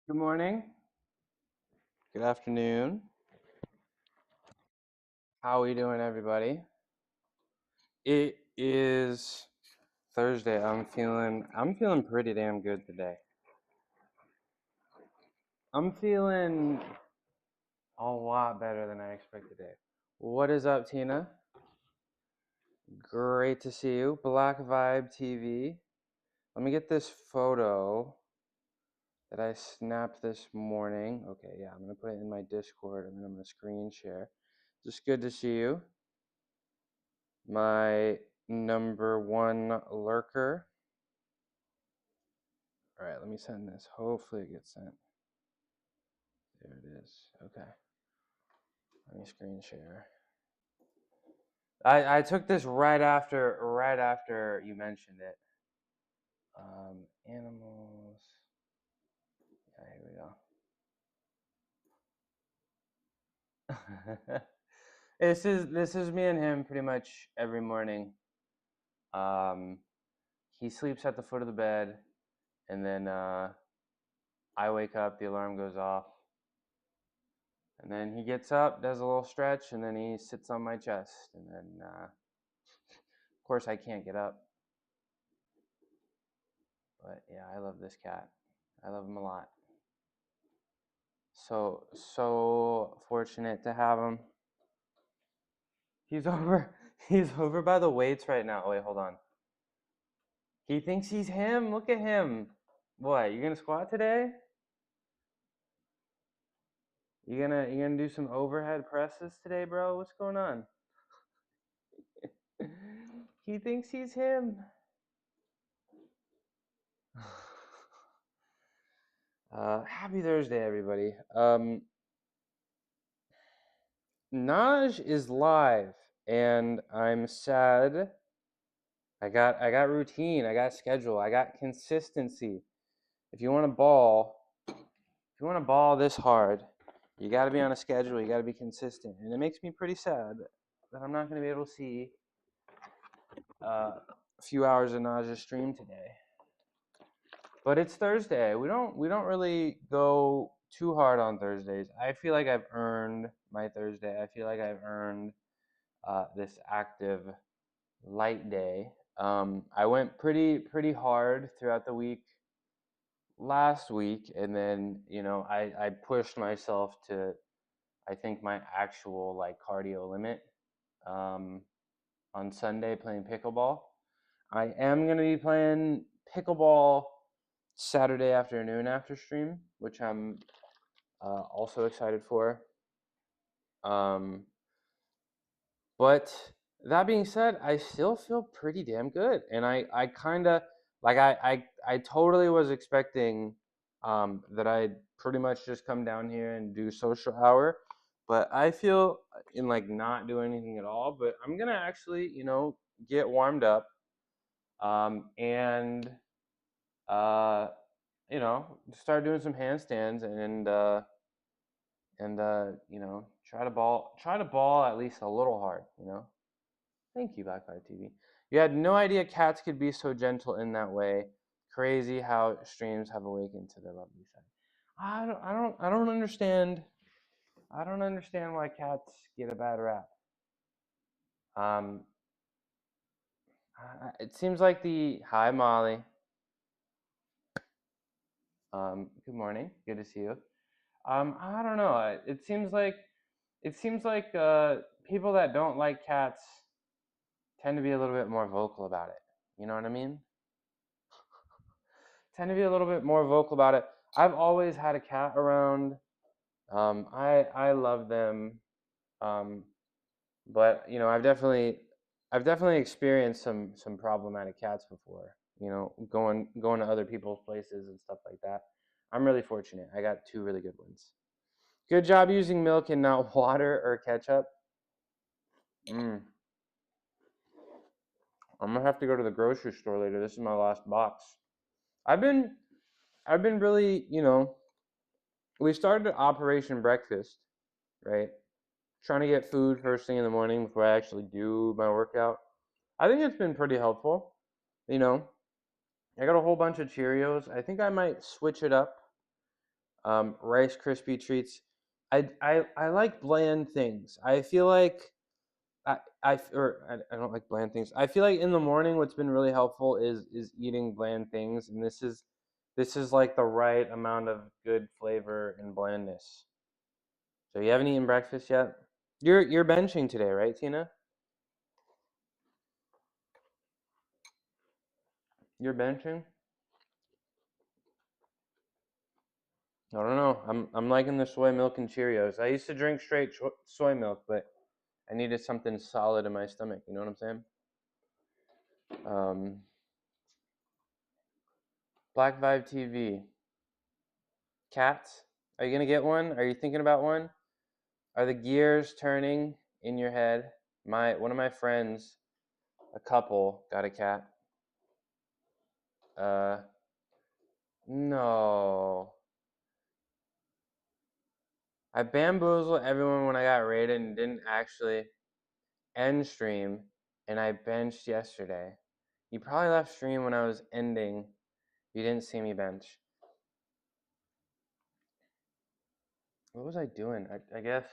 Good morning. Good afternoon. How are we doing, everybody? It is Thursday. I'm feeling pretty damn good today. I'm feeling a lot better than I expected today. What is up, Tina? Great to see you. Black Vibe TV. Let me get this photo that I snapped this morning. Okay, yeah, I'm gonna put it in my Discord and then I'm gonna screen share. Just good to see you. My number one lurker. All right, let me send this. Hopefully it gets sent. There it is. Okay. Let me screen share. I took this right after you mentioned it. Animals. Yeah, here we go. This is me and him pretty much every morning. He sleeps at the foot of the bed, and then I wake up, the alarm goes off, and then he gets up, does a little stretch, and then he sits on my chest, and then of course I can't get up. But yeah, I love this cat. I love him a lot. So fortunate to have him. He's over by the weights right now. Oh, wait, hold on. He thinks he's him. Look at him. What, you gonna squat today? You gonna do some overhead presses today, bro? What's going on? He thinks he's him. Happy Thursday, everybody. Naj is live, and I'm sad. I got routine. I got schedule. I got consistency. If you want to ball this hard, you got to be on a schedule. You got to be consistent, and it makes me pretty sad that I'm not going to be able to see a few hours of Naj's stream today. But it's Thursday. We don't really go too hard on Thursdays. I feel like I've earned my Thursday. I feel like I've earned this active light day. I went pretty hard throughout the week last week, and then I pushed myself to I think my actual like cardio limit on Sunday playing pickleball. I am gonna be playing pickleball Saturday afternoon after stream, which I'm also excited for. But that being said, I still feel pretty damn good, and I kind of like I totally was expecting that I'd pretty much just come down here and do social hour, but I feel in like not do anything at all. But I'm gonna actually get warmed up and uh, start doing some handstands and try to ball at least a little hard. Thank you, Black 5 TV. You had no idea cats could be so gentle in that way. Crazy how streams have awakened to their lovely side. I don't understand. I don't understand why cats get a bad rap. It seems like hi Molly. Good morning. Good to see you. I don't know. It seems like people that don't like cats tend to be a little bit more vocal about it. You know what I mean? Tend to be a little bit more vocal about it. I've always had a cat around. I love them, but I've definitely experienced some problematic cats before. Going to other people's places and stuff like that. I'm really fortunate. I got two really good ones. Good job using milk and not water or ketchup. I'm gonna have to go to the grocery store later. This is my last box. I've been really, we started Operation Breakfast, right? Trying to get food first thing in the morning before I actually do my workout. I think it's been pretty helpful. You know, I got a whole bunch of Cheerios. I think I might switch it up. Rice Krispie treats. I like bland things. I feel like I don't like bland things. I feel like in the morning, what's been really helpful is eating bland things, and this is like the right amount of good flavor and blandness. So you haven't eaten breakfast yet? You're benching today, right, Tina? You're benching? I don't know. I'm liking the soy milk and Cheerios. I used to drink straight soy milk, but I needed something solid in my stomach. You know what I'm saying? Um, Black Vibe TV. Cats? Are you gonna get one? Are you thinking about one? Are the gears turning in your head? One of my friends, a couple, got a cat. No. I bamboozled everyone when I got raided and didn't actually end stream, and I benched yesterday. You probably left stream when I was ending. You didn't see me bench. What was I doing? I guess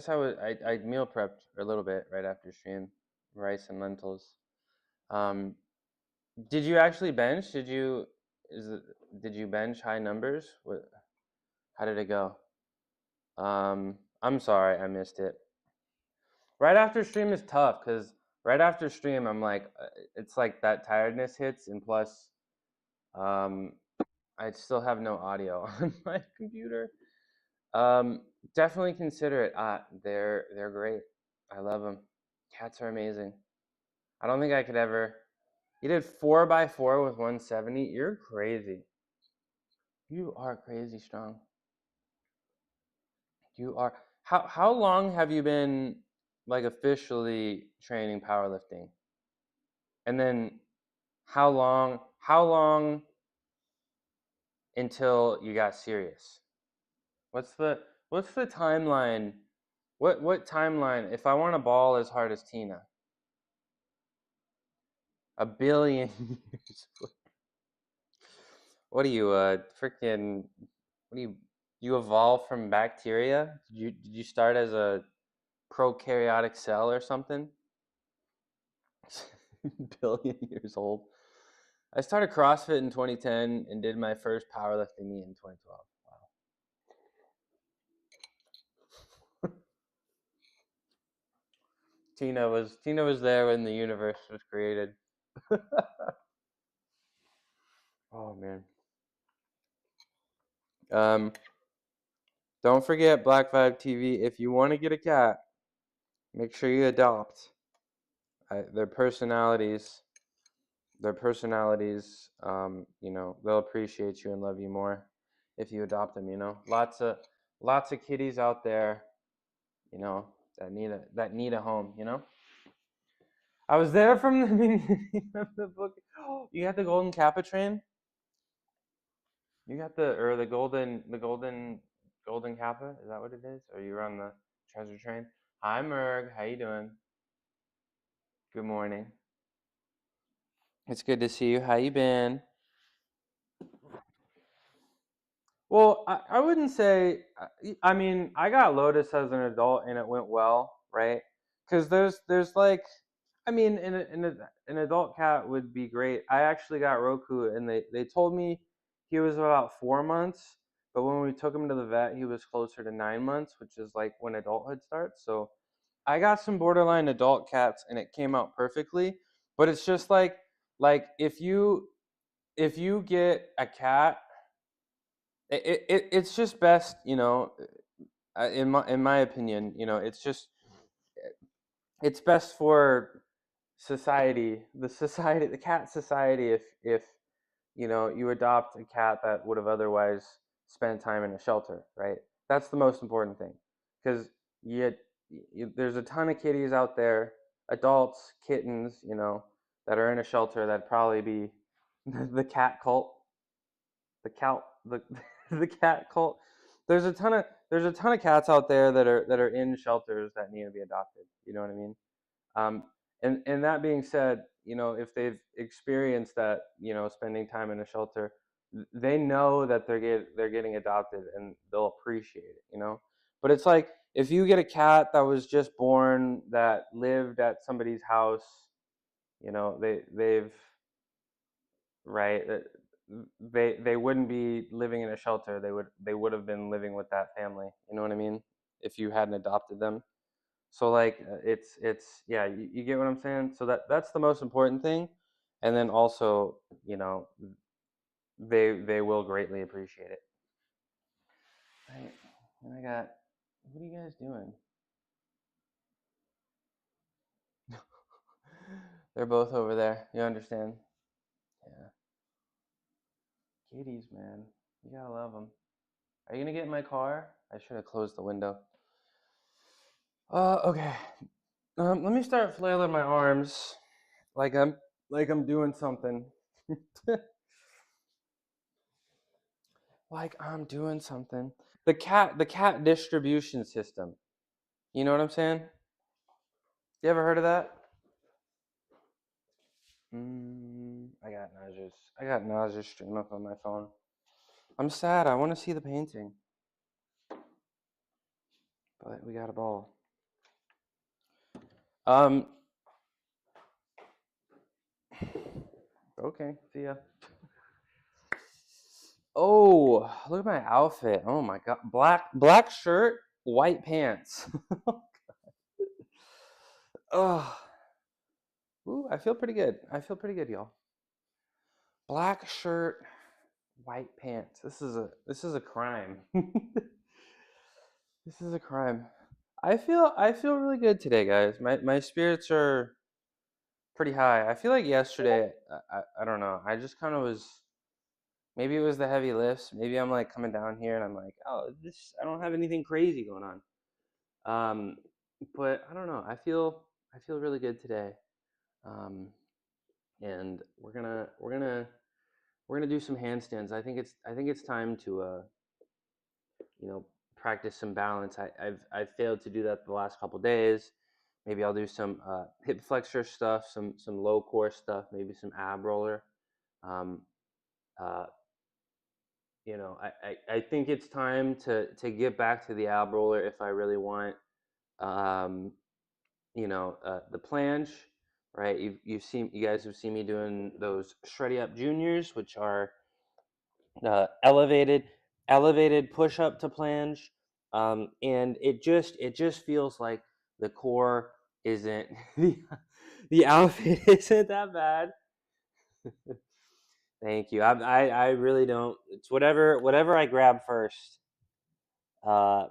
I meal prepped a little bit right after stream, rice and lentils. Did you actually bench? Did you bench high numbers? How did it go? I'm sorry, I missed it. Right after stream is tough because right after stream I'm like, it's like that tiredness hits, and plus, um, I still have no audio on my computer. Um, Definitely consider it. They're great. I love them. Cats are amazing. I don't think I could ever. You did 4x4 with 170. You're crazy. You are crazy strong. You are. How long have you been like officially training powerlifting? And then how long until you got serious? What's the timeline? What timeline? If I want to ball as hard as Tina, 1 billion years. What are you, freaking? What do you evolve from bacteria? Did you start as a prokaryotic cell or something? Billion years old. I started CrossFit in 2010 and did my first powerlifting meet in 2012. Wow. Tina was there when the universe was created. Oh man. Um, don't forget Black Vibe TV. If you want to get a cat, make sure you adopt. Their personalities, they'll appreciate you and love you more if you adopt them. Lots of kitties out there, that need a home. I was there from the beginning of the book. You got the golden kappa train. You got the golden kappa. Is that what it is? Or you're on the treasure train? Hi, Merg. How you doing? Good morning. It's good to see you. How you been? Well, I wouldn't say. I mean, I got Lotus as an adult, and it went well, right? Because there's like, I mean, an adult cat would be great. I actually got Roku, and they told me he was about 4 months, but when we took him to the vet, he was closer to 9 months, which is like when adulthood starts. So I got some borderline adult cats, and it came out perfectly. But it's just like if you get a cat, it's just best, in my opinion, it's best for the cat society, if you adopt a cat that would have otherwise spent time in a shelter, right? That's the most important thing, because you, there's a ton of kitties out there, adults, kittens, that are in a shelter that probably be the cat cult, the cat the the cat cult. There's a ton of cats out there that are in shelters that need to be adopted. You know what I mean? Um, and that being said, if they've experienced that, spending time in a shelter, they know that they're getting adopted, and they'll appreciate it. But it's like if you get a cat that was just born, that lived at somebody's house, they've right. They wouldn't be living in a shelter. They would have been living with that family. You know what I mean? If you hadn't adopted them. So like it's yeah, you get what I'm saying? So that's the most important thing. And then also, they will greatly appreciate it. Right. And what are you guys doing? They're both over there. You understand? Yeah. Kitties, man. You gotta love them. Are you gonna get in my car? I should have closed the window. Okay. Let me start flailing my arms like I'm doing something. Like I'm doing something. The cat distribution system. You know what I'm saying? You ever heard of that? I got nausea stream up on my phone. I'm sad. I want to see the painting, but we got a ball. Um. Okay. See ya. Oh, look at my outfit. Oh my god. Black shirt, white pants. Oh. Ooh, I feel pretty good. I feel pretty good, y'all. Black shirt, white pants. This is a crime. This is a crime. I feel really good today, guys. My spirits are pretty high. I feel like yesterday, I don't know. I just kind of was. Maybe it was the heavy lifts. Maybe I'm like coming down here and I'm like, oh, this. I don't have anything crazy going on. But I don't know. I feel really good today. Um, and we're gonna do some handstands. I think it's time to you know, practice some balance. I've failed to do that the last couple days. Maybe I'll do some hip flexor stuff, some low core stuff, maybe some ab roller. Um, uh, you know, I think it's time to get back to the ab roller if I really want. Um, you know, the planche, right? You guys have seen me doing those shreddy up juniors, which are elevated push up to planche, and it just feels like the core isn't the outfit isn't that bad. Thank you. I really don't. It's whatever I grab first. Uh,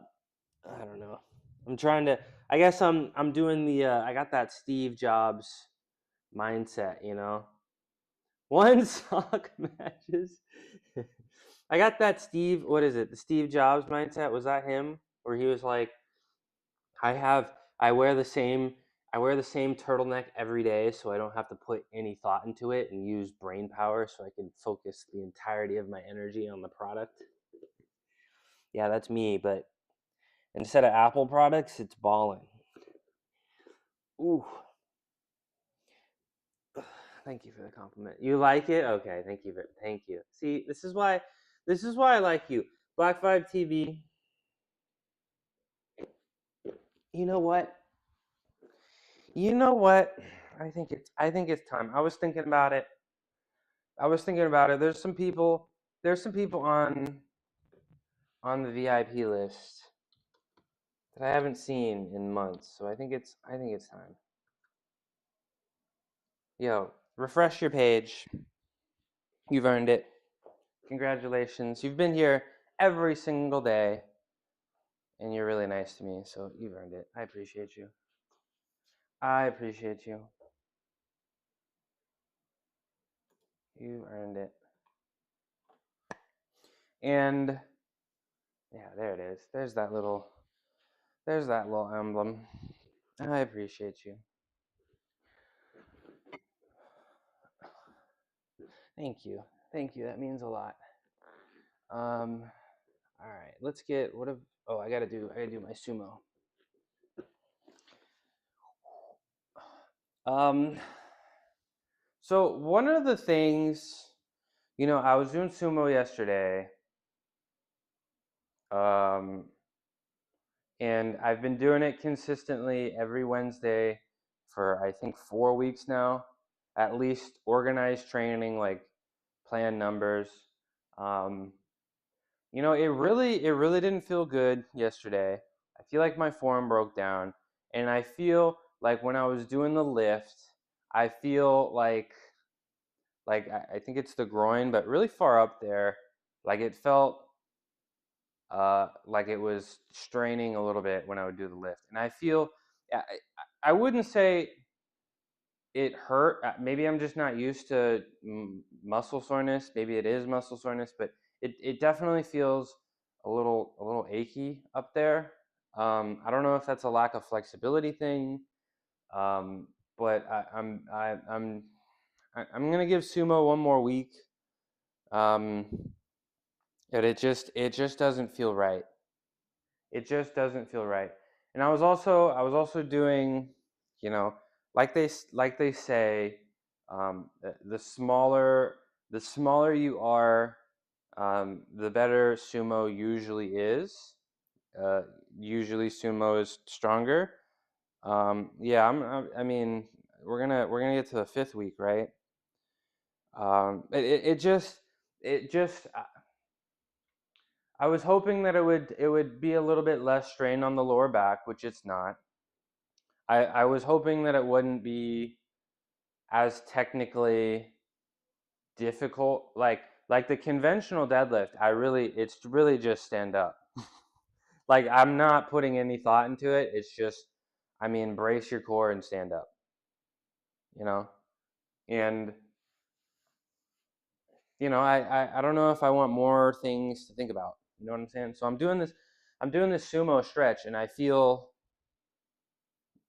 I don't know. I'm trying to. I guess I'm doing the. I got that Steve Jobs mindset. You know, one sock matches. I got that Steve. What is it? The Steve Jobs mindset. Was that him? Where he was like, I have. I wear the same. I wear the same turtleneck every day, so I don't have to put any thought into it and use brain power, so I can focus the entirety of my energy on the product. Yeah, that's me. But instead of Apple products, it's Ballin. Ooh, thank you for the compliment. You like it? Okay, thank you. Thank you. See, this is why I like you. Black Vibe TV. You know what? You know what? I think it's time. I was thinking about it. I was thinking about it. There's some people on the VIP list that I haven't seen in months. So I think it's time. Yo, refresh your page. You've earned it. Congratulations. You've been here every single day and you're really nice to me, so you've earned it. I appreciate you. I appreciate you. You earned it. And yeah, there it is. There's that little emblem. I appreciate you. Thank you. Thank you. That means a lot. All right. Let's get what if oh, I gotta do my sumo. Um so one of the things, you know, I was doing sumo yesterday. Um and I've been doing it consistently every Wednesday for I think 4 weeks now. At least organized training, like plan numbers. Um, you know, it really didn't feel good yesterday. I feel like my form broke down, and I feel like when I was doing the lift, I feel I think it's the groin, but really far up there. Like it felt like it was straining a little bit when I would do the lift, and I feel I wouldn't say it hurt. Maybe I'm just not used to muscle soreness. Maybe it is muscle soreness, but it definitely feels a little achy up there. I don't know if that's a lack of flexibility thing, but I'm gonna give sumo one more week. Um, but it just doesn't feel right. It just doesn't feel right. And I was also doing, you know, like they say, the smaller you are, the better sumo usually is. Uh, Usually sumo is stronger. Yeah, I mean, we're gonna get to the fifth week, right? It just I was hoping that it would be a little bit less strain on the lower back, which it's not. I was hoping that it wouldn't be as technically difficult. Like Like the conventional deadlift, it's really just stand up. Like I'm not putting any thought into it. It's just, I mean, brace your core and stand up, you know? And, I don't know if I want more things to think about. You know what I'm saying? So I'm doing this sumo stretch, and I feel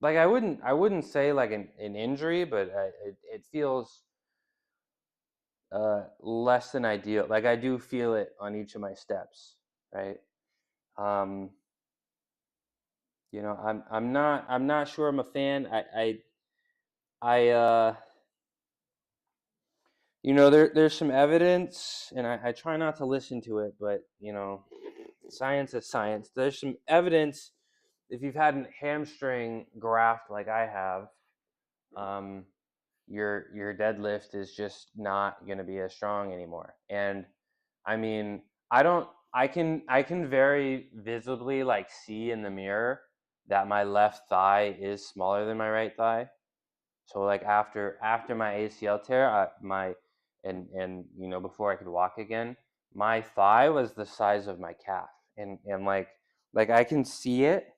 like I wouldn't say like an injury, but it feels less than ideal. Like I do feel it on each of my steps, right? Um, I'm not sure I'm a fan. I there's some evidence, and I try not to listen to it, but science is science. There's some evidence if you've had a hamstring graft like I have, um, your deadlift is just not going to be as strong anymore. And I mean, I can very visibly like see in the mirror that my left thigh is smaller than my right thigh. So like after my ACL tear, before I could walk again, my thigh was the size of my calf, and like I can see it.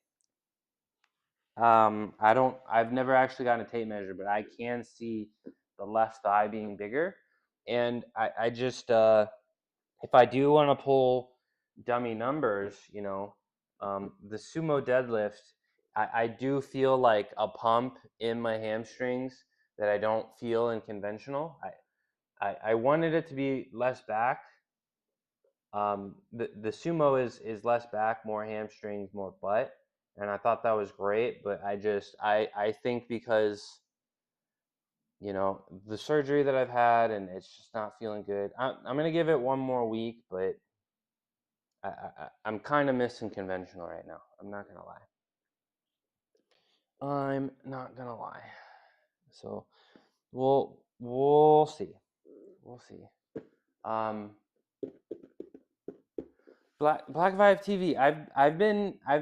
I've never actually gotten a tape measure, but I can see the left thigh being bigger, and I just if I do want to pull dummy numbers, the sumo deadlift, I do feel like a pump in my hamstrings that I don't feel in conventional. I wanted it to be less back. The sumo is less back, more hamstrings, more butt, and I thought that was great. But I think because the surgery that I've had, and it's just not feeling good. I'm gonna give it one more week, but I'm kind of missing conventional right now. I'm not gonna lie. I'm not gonna lie. So we'll see. We'll see. Um, Black Vibe TV. I've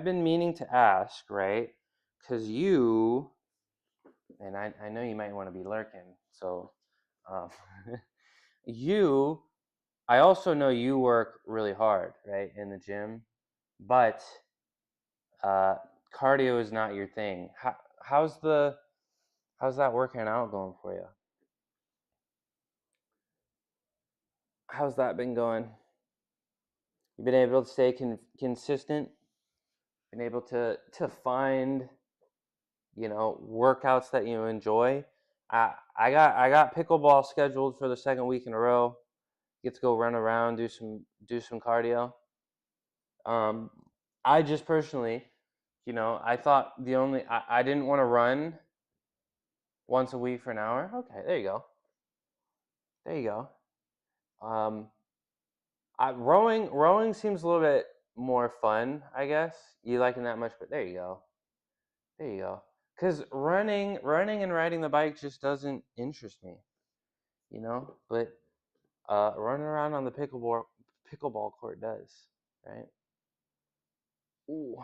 been meaning to ask, right? Because you and I know you might want to be lurking. So um, you I also know you work really hard, right, in the gym, but uh, cardio is not your thing. How's the how's that working out going for you? How's that been going? You've been able to stay consistent, been able to find workouts that you enjoy. I got pickleball scheduled for the second week in a row. Get to go run around, do some cardio. Um, I just personally, I thought I didn't want to run once a week for an hour. Okay, there you go. There you go. Um, rowing seems a little bit more fun, I guess. You liking that much, but there you go. There you go. Cause running and riding the bike just doesn't interest me, But running around on the pickleball court does, right? Ooh.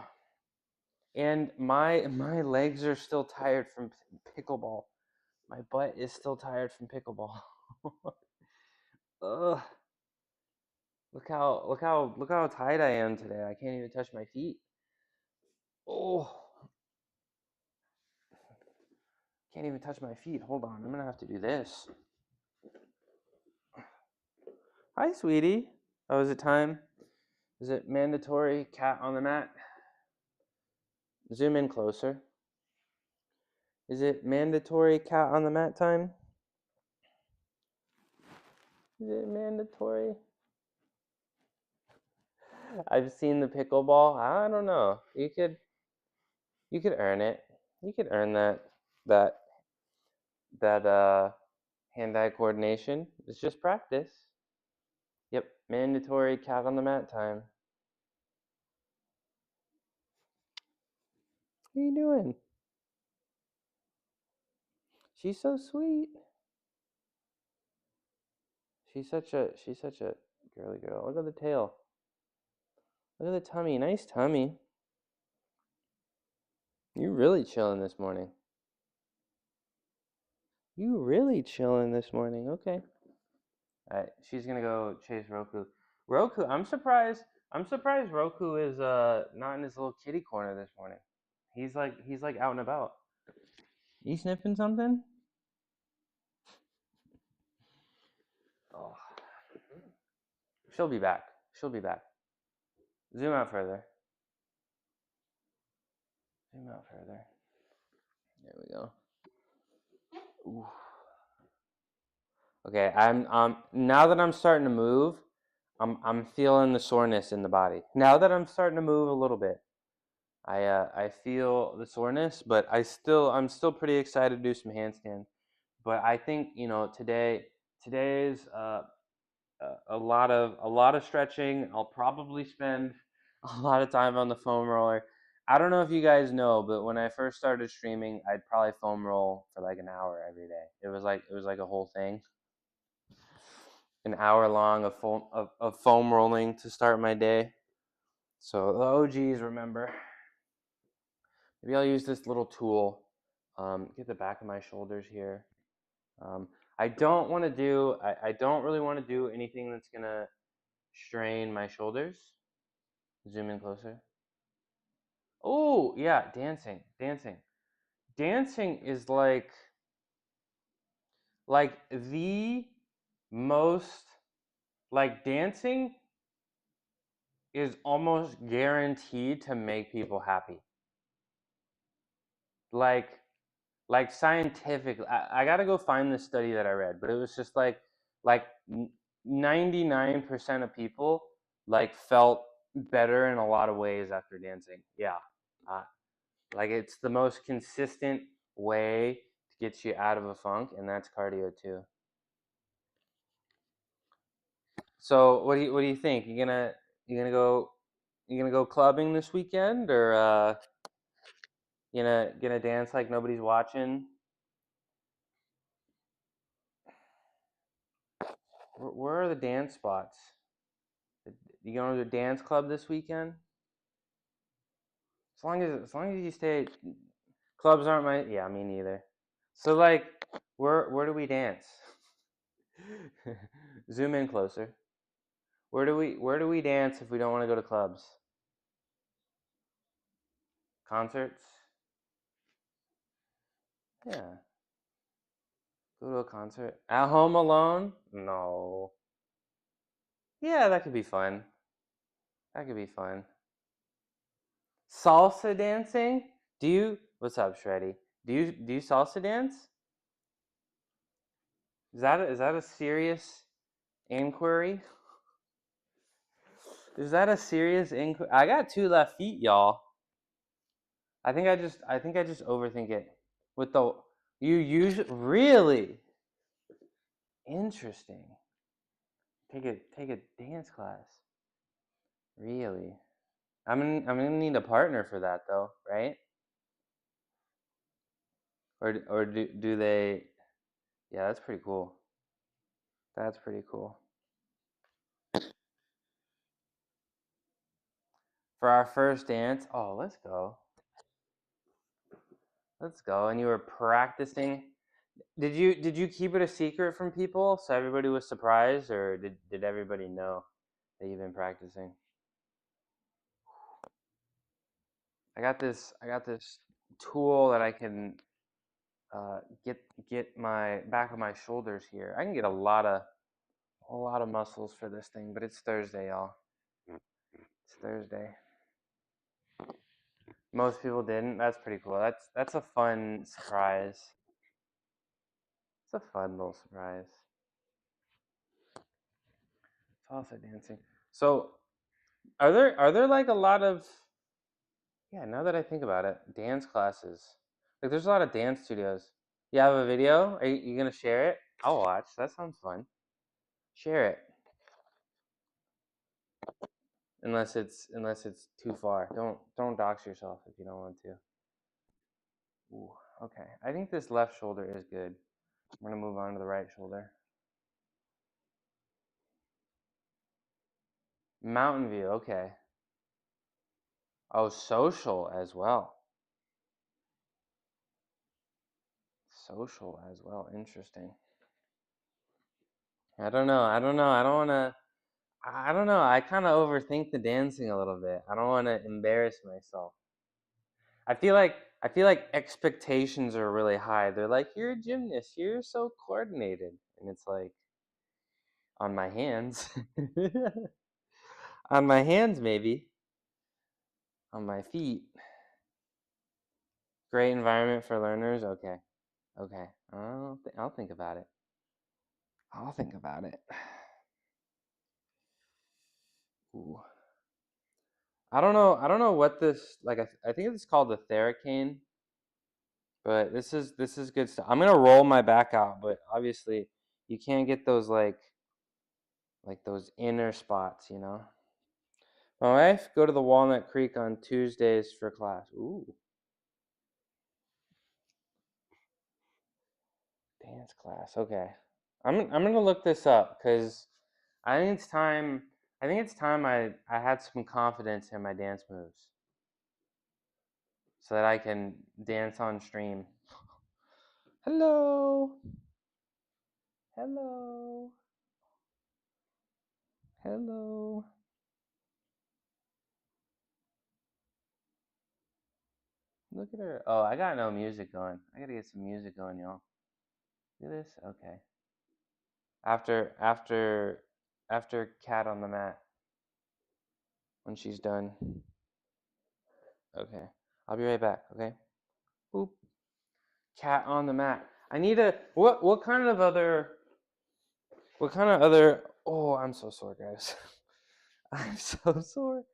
And my legs are still tired from pickleball. My butt is still tired from pickleball. Ugh. Look how tight I am today. I can't even touch my feet. Oh, can't even touch my feet. Hold on, I'm gonna have to do this. Hi, sweetie. Oh, is it time? Is it mandatory cat on the mat? Zoom in closer. Is it mandatory cat on the mat time? Is it mandatory? I've seen the pickleball. I don't know. You could earn it. You could earn that that hand-eye coordination. It's just practice. Yep, mandatory cat on the mat time. What are you doing? She's so sweet. She's such a girly girl. Look at the tail. Look at the tummy. Nice tummy. You really chilling this morning. You really chilling this morning. Okay. She's gonna go chase Roku. Roku, I'm surprised. I'm surprised Roku is not in his little kitty corner this morning. He's like out and about. You sniffing something? Oh, she'll be back. She'll be back. Zoom out further. Zoom out further. There we go. Ooh. Okay, I'm now that I'm starting to move, I'm feeling the soreness in the body. Now that I'm starting to move a little bit, I feel the soreness, but I'm still pretty excited to do some handstands. But I think today's a lot of stretching. I'll probably spend a lot of time on the foam roller. I don't know if you guys know, but when I first started streaming, I'd probably foam roll for like an hour every day. It was like a whole thing, an hour long of foam rolling to start my day. So the OGs remember. Maybe I'll use this little tool. Get the back of my shoulders here. I don't want to do. I don't really want to do anything that's gonna strain my shoulders. Zoom in closer. Oh yeah, dancing, dancing, dancing is like the most like dancing is almost guaranteed to make people happy. Like scientifically, I got to go find this study that I read, but it was just like 99% of people like felt better in a lot of ways after dancing. Yeah. Uh, like it's the most consistent way to get you out of a funk, and that's cardio too. So what do you think? You gonna go clubbing this weekend, or gonna dance like nobody's watching? Where are the dance spots? You going to a dance club this weekend? As long as you stay, clubs aren't my, yeah, me neither. So like, where do we dance? Zoom in closer. Where do we dance if we don't want to go to clubs? Concerts? Yeah. Go to a concert. At home alone? No. Yeah, that could be fun. That could be fun. Salsa dancing? What's up, Shreddy? Do you salsa dance? Is that a serious inquiry? Is that a serious inquiry? I got two left feet, y'all. I think I just overthink it. With the you use really interesting. Take a dance class. Really? I'm gonna need a partner for that though, right? Or do they? Yeah, that's pretty cool. That's pretty cool. For our first dance, oh, let's go. Let's go. And you were practicing. Did you keep it a secret from people so everybody was surprised, or did everybody know that you've been practicing? I got this tool that I can get my back of my shoulders here. I can get a lot of muscles for this thing, but it's Thursday, y'all. It's Thursday. Most people didn't. That's pretty cool. That's a fun surprise. It's a fun little surprise. Salsa dancing. So, are there like a lot of, yeah, now that I think about it, dance classes. Like there's a lot of dance studios. You have a video? Are you gonna share it? I'll watch. That sounds fun. Share it. Unless it's too far. Don't dox yourself if you don't want to. Ooh, okay. I think this left shoulder is good. I'm gonna move on to the right shoulder. Mountain view, okay. Oh, social as well. Social as well. Interesting. I don't know. I don't know. I don't want to. I don't know. I kind of overthink the dancing a little bit. I don't want to embarrass myself. I feel like expectations are really high. They're like, "You're a gymnast. You're so coordinated." And it's like on my hands. On my hands maybe. On my feet. Great environment for learners. Okay. Okay. I'll think about it. I'll think about it. Ooh. I don't know what this like. I think it's called the Theracane, but this is good stuff. I'm gonna roll my back out, but obviously you can't get those like those inner spots, you know. My wife go to the Walnut Creek on Tuesdays for class. Ooh, dance class. Okay, I'm gonna look this up because I think it's time. I think it's time I had some confidence in my dance moves so that I can dance on stream. Hello. Hello. Hello. Look at her. Oh, I got no music going. I gotta get some music going, y'all. See this? Okay. After cat on the mat when she's done. Okay. I'll be right back, okay? Boop. Cat on the mat. I need a what kind of other oh, I'm so sore, guys. I'm so sore.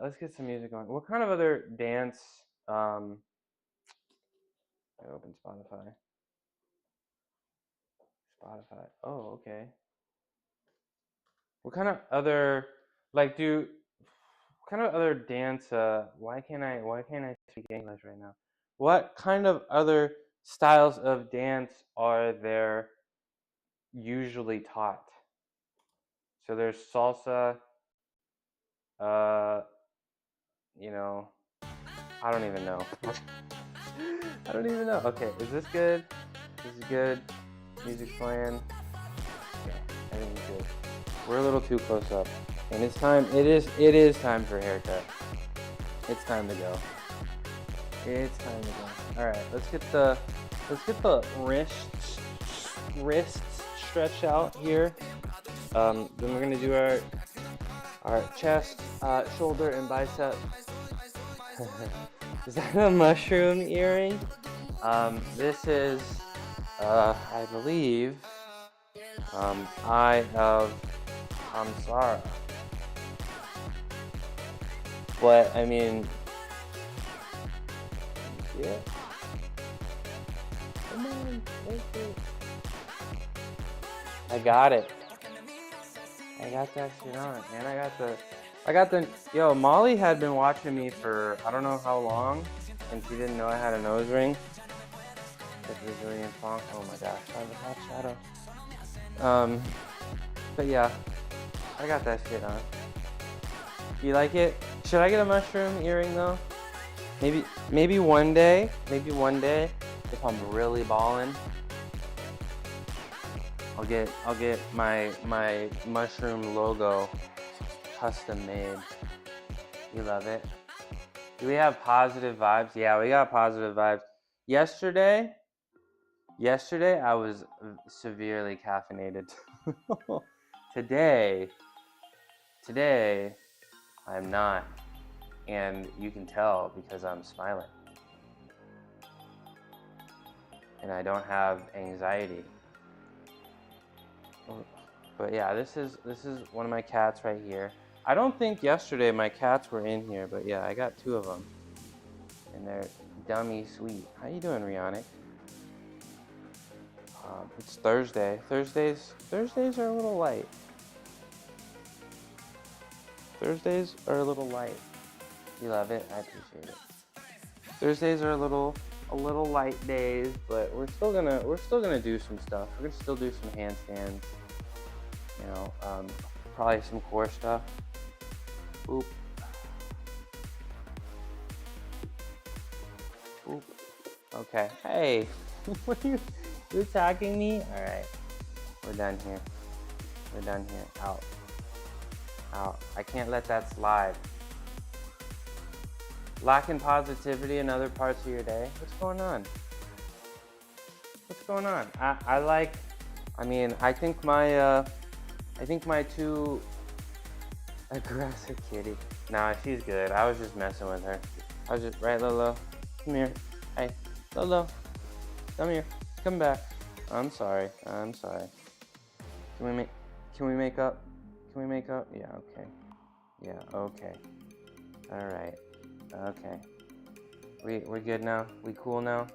Let's get some music on. What kind of other dance I open Spotify. Spotify. Oh, okay. What kind of other like do what kind of other dance why can't I speak English right now? What kind of other styles of dance are there usually taught? So there's salsa, uh, you know, I don't even know. I don't even know. Okay, is this good? This is good. Music's playing. Okay, everything's good. We're a little too close up. And it's time, it is time for a haircut. It's time to go. It's time to go. Alright, let's get the wrists stretched out here. Then we're gonna do our chest, shoulder, and bicep. Is that a mushroom earring? This is, I believe, Eye of Hamsara. But, I mean, yeah. Come on, take it. I got it. I got that shit on, and I got the, yo, Molly had been watching me for I don't know how long, and she didn't know I had a nose ring. The Brazilian funk, oh my gosh, I have a hot shadow. But yeah, I got that shit on. You like it? Should I get a mushroom earring though? Maybe one day, if I'm really ballin', I'll get my mushroom logo custom made. You love it? Do we have positive vibes? Yeah, we got positive vibes. Yesterday I was severely caffeinated. Today I'm not, and you can tell because I'm smiling and I don't have anxiety. But yeah, this is one of my cats right here. I don't think yesterday my cats were in here, but yeah, I got 2 of them, and they're dummy sweet. How you doing, Rionic? It's Thursday. Thursdays are a little light. Thursdays are a little light. You love it? I appreciate it. Thursdays are a little light days, but we're still gonna do some stuff. We're gonna still do some handstands. You know, probably some core stuff. Oop. Okay. Hey, what are you attacking me? All right. We're done here. We're done here. Out. Out. I can't let that slide. Lacking positivity in other parts of your day? What's going on? What's going on? I think my too aggressive kitty. Nah, she's good. I was just messing with her. I was just, right, Lolo? Come here. Hey, Lolo. Come here. Come back. I'm sorry. I'm sorry. Can we make up? Can we make up? Yeah, okay. Yeah, okay. All right. Okay. We're good now? We cool now?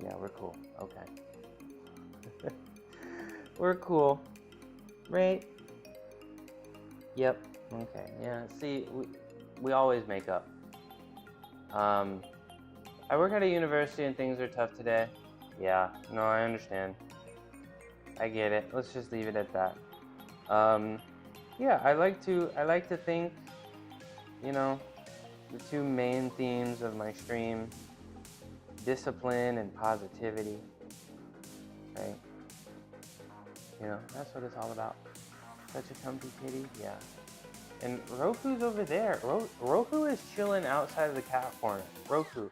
Yeah, we're cool. Okay. We're cool. Right? Yep. Okay. Yeah, see, we always make up. I work at a university and things are tough today. Yeah, no, I understand. I get it. Let's just leave it at that. Yeah, I like to think, you know, the two main themes of my stream, discipline and positivity, right? You know, that's what it's all about. Such a comfy kitty, yeah. And Roku's over there. Roku is chilling outside of the cat corner. Roku,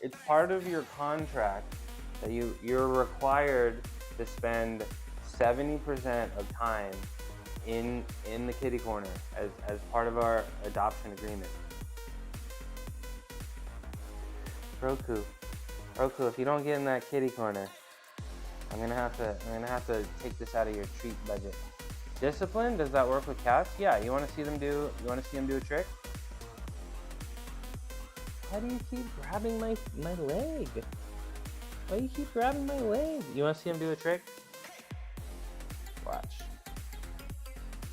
it's part of your contract that you're required to spend 70% of time in the kitty corner as part of our adoption agreement. Roku, if you don't get in that kitty corner, I'm gonna have to take this out of your treat budget. Discipline, does that work with cats? Yeah, you wanna see them do a trick? How do you keep grabbing my leg? Why do you keep grabbing my leg? You wanna see him do a trick? Watch.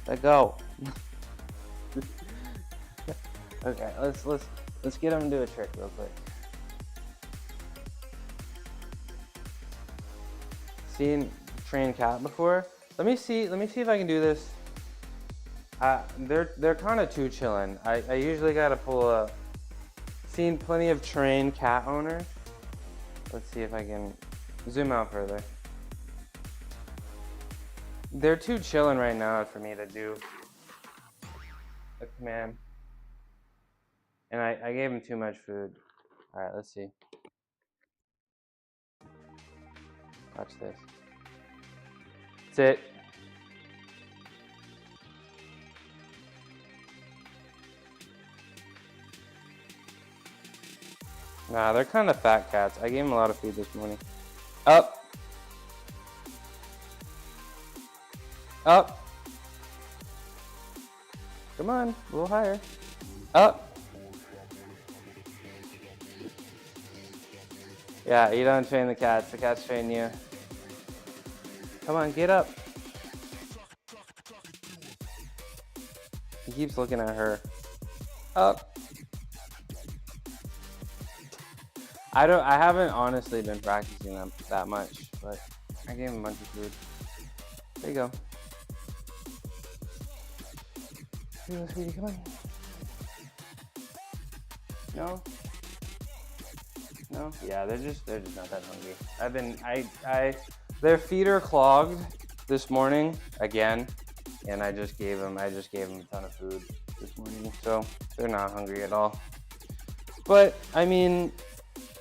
Let go. Okay, let's get him to do a trick real quick. Seen trained cat before? Let me see if I can do this. They're kind of too chillin'. I usually gotta pull a. Seen plenty of trained cat owners. Let's see if I can zoom out further. They're too chillin' right now for me to do a command. And I gave them too much food. All right, let's see. Watch this. Sit. Nah, they're kind of fat cats. I gave them a lot of food this morning. Up. Up. Come on, a little higher. Up. Yeah, you don't train the cats. The cats train you. Come on, get up. He keeps looking at her. Up. I haven't honestly been practicing them that much, but I gave him a bunch of food. There you go. Here you go, sweetie, come on. No? No? Yeah, they're just not that hungry. Their feet are clogged this morning again, and I just gave them a ton of food this morning, so they're not hungry at all. But I mean,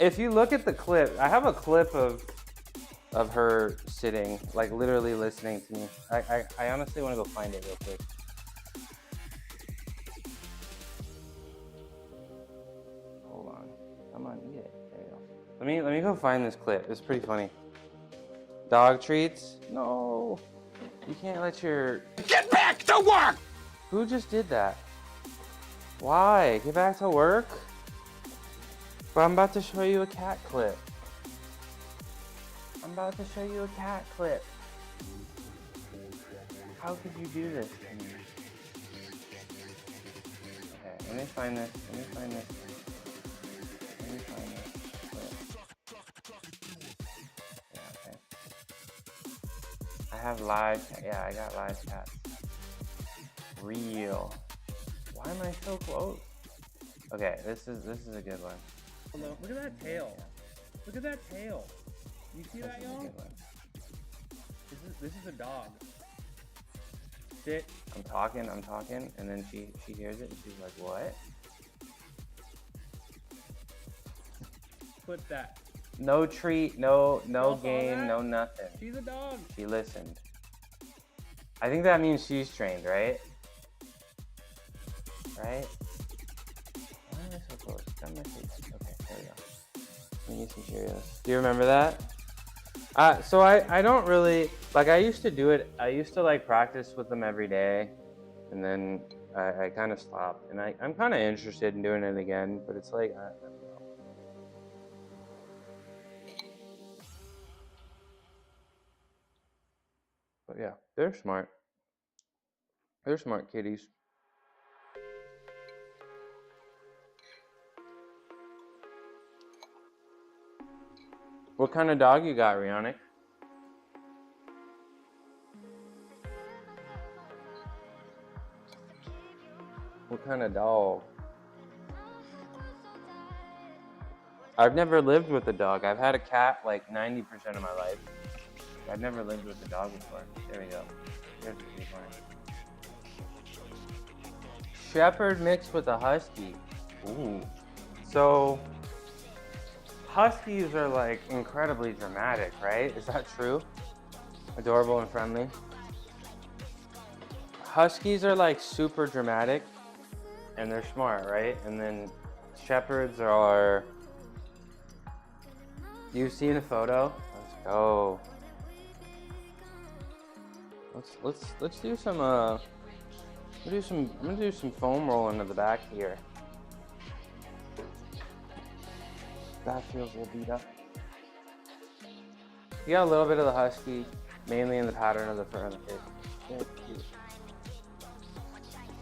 if you look at the clip, I have a clip of her sitting, like literally listening to me. I honestly want to go find it real quick. Hold on, come on, eat it. There you go. Let me go find this clip. It's pretty funny. Dog treats? No, you can't let your... Get back to work! Who just did that? Why? Get back to work? But I'm about to show you a cat clip. How could you do this to me? Okay, let me find this clip. Yeah, okay. I have I got live cats. Real. Why am I so close? Okay, this is a good one. Look at that tail. Look at that tail. You see that, y'all? This is a dog. Sit. I'm talking, and then she hears it and she's like, what? Put that. No treat, no game, no nothing. She's a dog. She listened. I think that means she's trained, right? Right? Why am I so close? Got my face. Okay, there we go. Let me get some Cheerios. Do you remember that? So I don't really, like, I used to do it. I used to like practice with them every day, and then I kind of stopped. And I'm kind of interested in doing it again, but it's like, I don't know. But yeah, they're smart. They're smart kitties. What kind of dog you got, Rihanna? What kind of dog? I've never lived with a dog. I've had a cat like 90% of my life. I've never lived with a dog before. There we go. There's the big one. Shepherd mixed with a husky. Ooh. So huskies are like incredibly dramatic, right? Is that true? Adorable and friendly. Huskies are like super dramatic and they're smart, right? And then shepherds are, you've seen a photo? Let's go. Let's do some I'm gonna do some foam rolling to the back here. That feels a little beat up. You got a little bit of the husky, mainly in the pattern of the front of the face. Yeah, cute.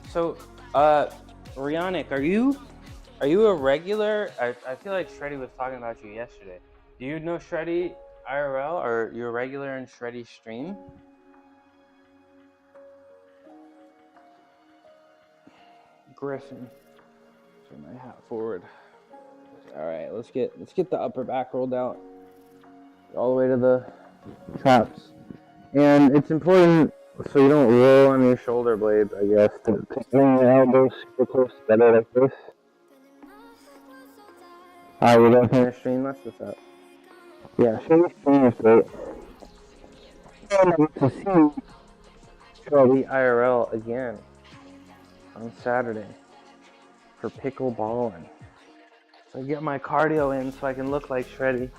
So, Rihanna, are you a regular? I feel like Shreddy was talking about you yesterday. Do you know Shreddy IRL, or you're a regular in Shreddy's stream? Griffin. Turn my hat forward. All right, let's get the upper back rolled out all the way to the traps. And it's important so you don't roll on your shoulder blades, I guess, to bring your elbows super close together like this. Alright, we're gonna finish stream. Let's this up. Yeah, show me stream is great. And I get to see Shreddy IRL again on Saturday for pickleBALLIN. So I get my cardio in so I can look like Shreddy.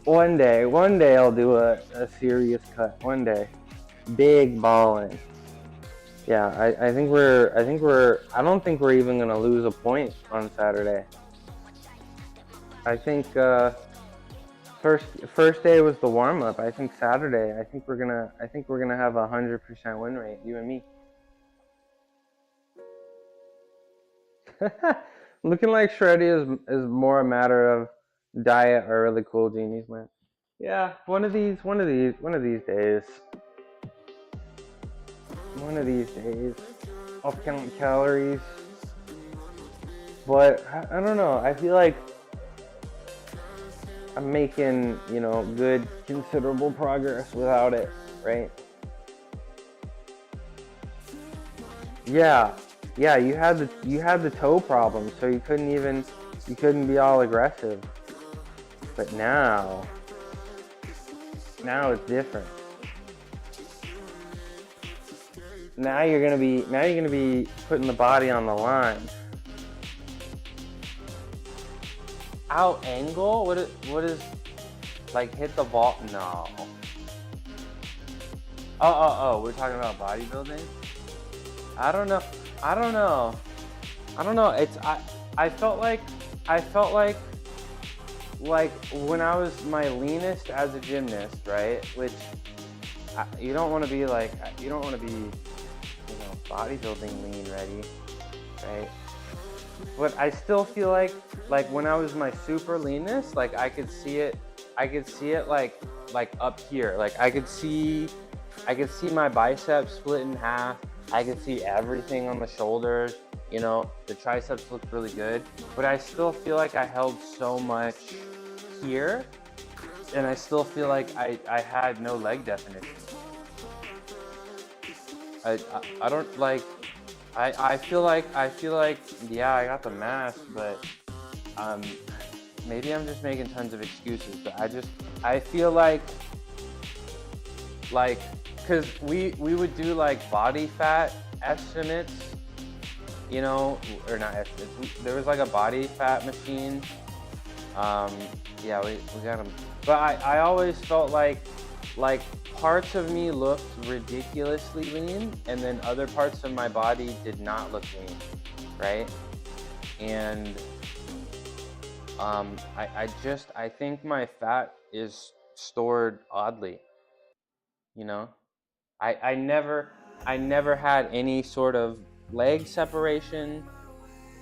One day I'll do a serious cut. One day, big ballin'. Yeah, I don't think we're even gonna lose a point on Saturday. I think first day was the warm up. I think Saturday, I think we're gonna have 100% win rate, you and me. Looking like Shreddy is more a matter of diet or really cool genies, man. Yeah, one of these days. One of these days, I'll count calories. But I don't know. I feel like I'm making, good, considerable progress without it, right? Yeah, you had the toe problem, so you couldn't be all aggressive. But now it's different. Now you're gonna be putting the body on the line. Out angle? What is like hit the ball? No. Oh, we're talking about bodybuilding? I don't know. It's I felt like when I was my leanest as a gymnast, right? Which you don't want to be bodybuilding lean ready, right? But I still feel like when I was my super leanest, like I could see it like up here. Like I could see my biceps split in half. I could see everything on the shoulders. The triceps looked really good, but I still feel like I held so much here and I still feel like I had no leg definition. I don't like, I feel like, yeah, I got the mass, but um, maybe I'm just making tons of excuses, but I feel like, cause we would do like body fat estimates, you know, or not estimates, there was like a body fat machine. Yeah, we got them, but I always felt like parts of me looked ridiculously lean, and then other parts of my body did not look lean, right? And I think my fat is stored oddly, you know. I never had any sort of leg separation.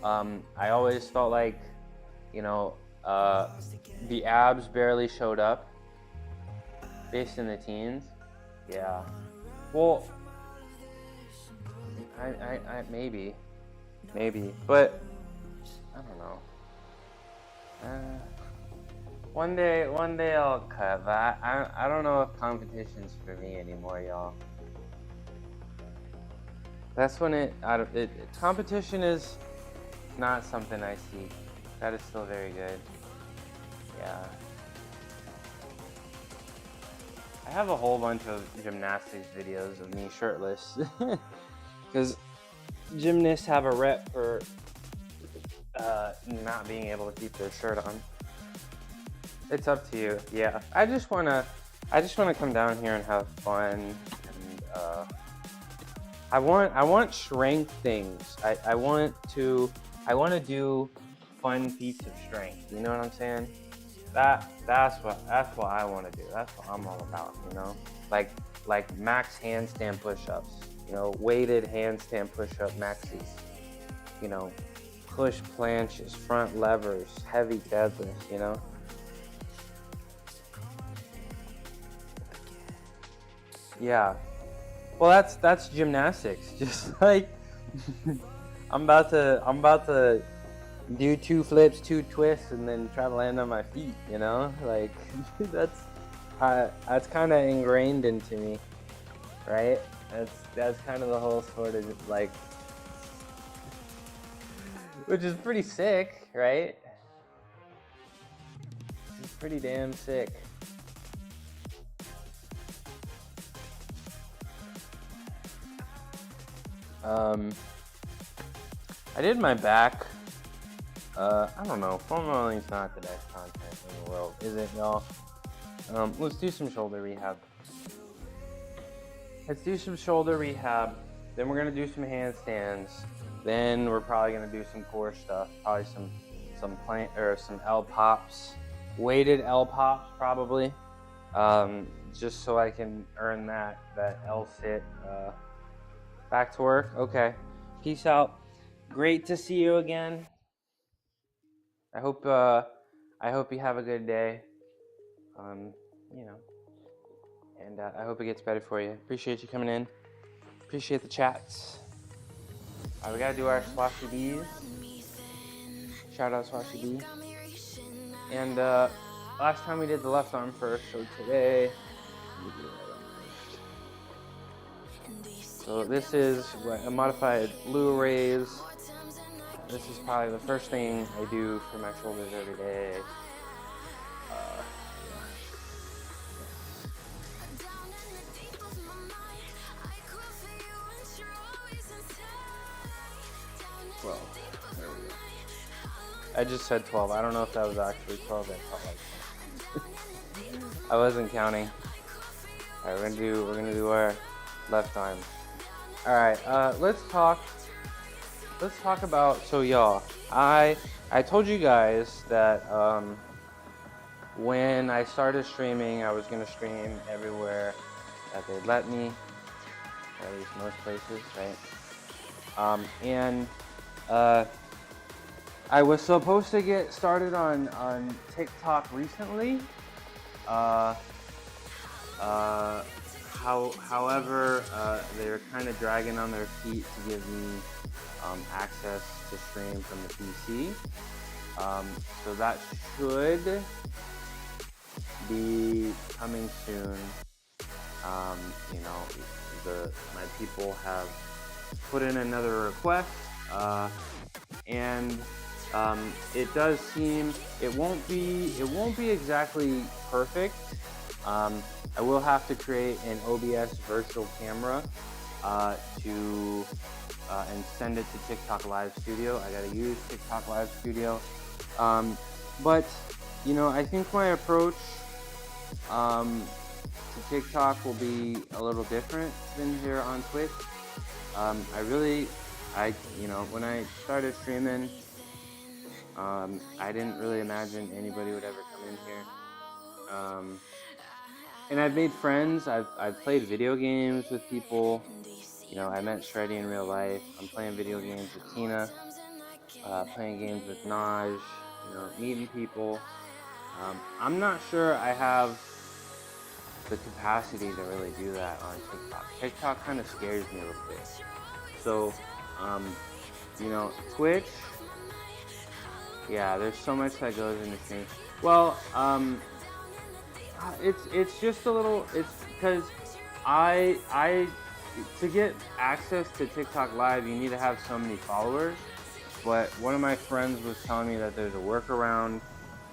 I always felt like, you know, the abs barely showed up, based in the teens. Yeah. Well, I maybe, but I don't know. One day I'll cut, but I don't know if competition's for me anymore, y'all. That's when competition is not something I seek. That is still very good. Yeah. I have a whole bunch of gymnastics videos of me shirtless, because gymnasts have a rep for not being able to keep their shirt on. It's up to you. Yeah, I just wanna come down here and have fun, and I want strength things. I want to do fun feats of strength. You know what I'm saying? That's what I want to do. That's what I'm all about. You know, like max handstand push-ups. You know, weighted handstand push-up maxis. You know, push planches, front levers, heavy deadlifts. You know. Yeah. Well, that's gymnastics. Just like I'm about to do 2 flips, 2 twists, and then try to land on my feet. You know, like that's kind of ingrained into me, right? That's kind of the whole sort of like, which is pretty sick, right? It's pretty damn sick. I did my back. I don't know. Foam rolling's not the best content in the world, is it, y'all? Let's do some shoulder rehab. Then we're gonna do some handstands. Then we're probably gonna do some core stuff. Probably some plank or some L pops, weighted L pops probably. Just so I can earn that L sit. Back to work. Okay. Peace out. Great to see you again. I hope you have a good day. You know, and I hope it gets better for you. Appreciate you coming in. Appreciate the chats. All right, we gotta do our Swashy Bees. Shout out Swashy Bee. And last time we did the left arm first, so today we do the right arm first. So this is a modified Lou raise. This is probably the first thing I do for my shoulders every day. Well, there we go. I just said 12. I don't know if that was actually 12. That felt like 12. I wasn't counting. All right, we're gonna do our left arm. All right, let's talk about, so y'all, I told you guys that when I started streaming, I was gonna stream everywhere that they'd let me, or at least most places, right? And I was supposed to get started on TikTok recently. However, they're kind of dragging on their feet to give me access to stream from the PC. So that should be coming soon. You know, my people have put in another request, and it does seem it won't be exactly perfect. I will have to create an OBS virtual camera to and send it to TikTok Live Studio. I gotta use TikTok Live Studio, but you know, I think my approach to TikTok will be a little different than here on Twitch. You know, when I started streaming, I didn't really imagine anybody would ever come in here. And I've made friends. I've played video games with people. You know, I met Shreddy in real life. I'm playing video games with Tina, playing games with Naj, you know, meeting people. I'm not sure I have the capacity to really do that on TikTok. TikTok kind of scares me a little bit. So, you know, Twitch, yeah, there's so much that goes into stream. Well, it's just a little, it's because to get access to TikTok Live, you need to have so many followers. But one of my friends was telling me that there's a workaround,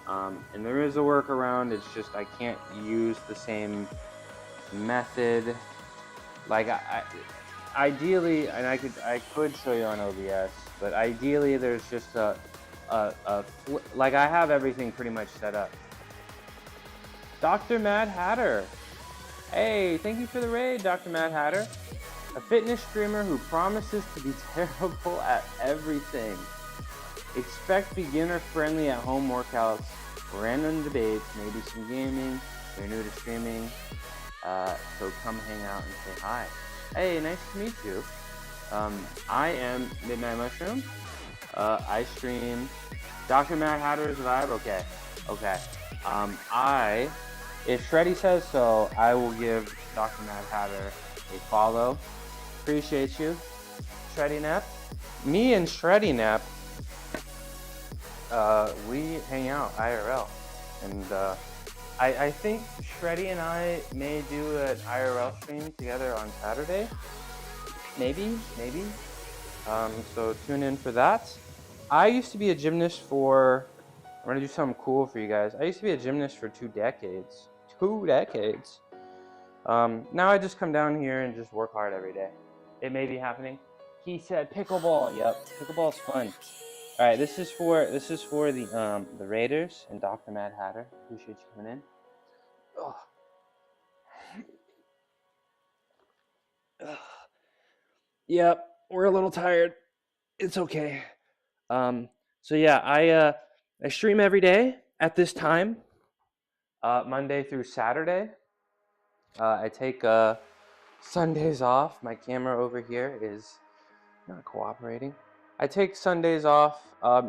and there is a workaround. It's just I can't use the same method. Like ideally, and I could show you on OBS, but ideally there's just like I have everything pretty much set up. Dr. Mad Hatter. Hey, thank you for the raid, Dr. Mad Hatter. A fitness streamer who promises to be terrible at everything. Expect beginner-friendly at-home workouts, random debates, maybe some gaming. You're new to streaming, so come hang out and say hi. Hey, nice to meet you. I am Midnight Mushroom. I stream Dr. Mad Hatter's Vibe. Okay. If Shreddy says so, I will give Dr. Mad Hatter a follow. Appreciate you, Shreddy Nap. Me and Shreddy Nap, we hang out IRL, and I think Shreddy and I may do an IRL stream together on Saturday. Maybe. So tune in for that. I used to be a gymnast for. I'm gonna do something cool for you guys. I used to be a gymnast for 2 decades. 2 decades. Now I just come down here and just work hard every day. It may be happening. He said pickleball. Yep, pickleball's fun. All right, this is for the Raiders and Dr. Mad Hatter. Appreciate you coming in. Oh. Yep, we're a little tired. It's okay. So yeah, I stream every day at this time, Monday through Saturday. I take Sundays off. My camera over here is not cooperating. I take Sundays off.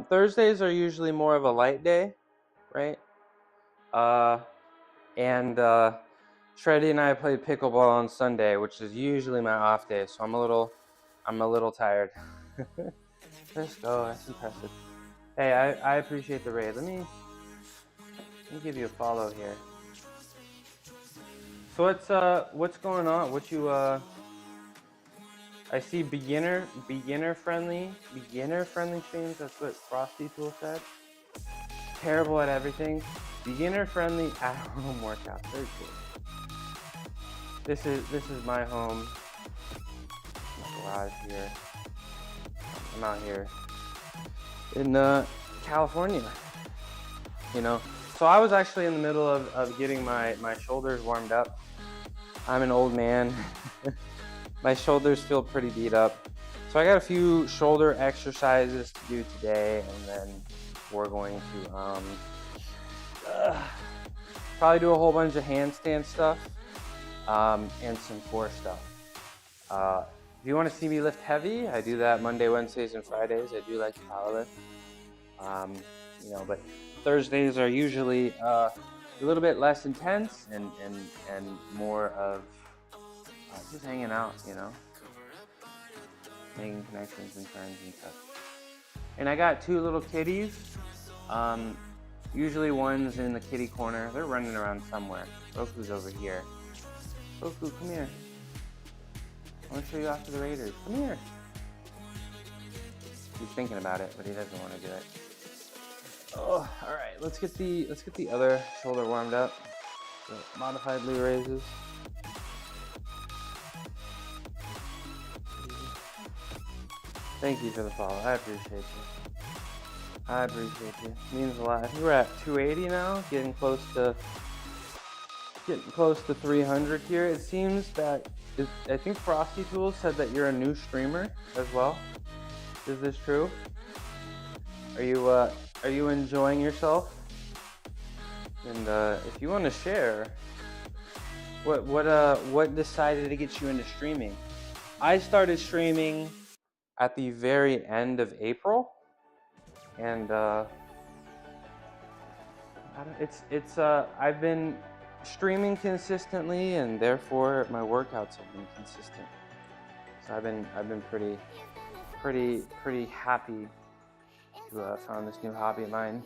Thursdays are usually more of a light day, right? And Shreddy and I played pickleball on Sunday, which is usually my off day, so I'm a little tired. Let's go. That's impressive. Hey, I appreciate the raid. Let me give you a follow here. So what's going on? I see beginner friendly streams. That's what Frosty Tool said. Terrible at everything. Beginner friendly at-home workouts. Very cool. This is my home. My garage here. I'm out here in California. You know. So I was actually in the middle of getting my shoulders warmed up. I'm an old man. My shoulders feel pretty beat up. So I got a few shoulder exercises to do today, and then we're going to probably do a whole bunch of handstand stuff and some core stuff. If you want to see me lift heavy, I do that Monday, Wednesdays, and Fridays. I do like to power lift. You know, but Thursdays are usually a little bit less intense and more of just hanging out, you know, making connections and friends and stuff. And I got 2 little kitties. Usually one's in the kitty corner. They're running around somewhere. Goku's over here. Goku, come here. I want to show you off to the Raiders. Come here. He's thinking about it, but he doesn't want to do it. Oh, all right. Let's get the other shoulder warmed up. The modified Lee raises. Thank you for the follow. I appreciate you. I appreciate you. It means a lot. I think we're at 280 now, getting close to 300 here. It seems that I think Frosty Tools said that you're a new streamer as well. Is this true? Are you enjoying yourself? And if you want to share, what decided to get you into streaming? I started streaming at the very end of April, and I've been streaming consistently, and therefore my workouts have been consistent. So I've been pretty happy to have found this new hobby of mine.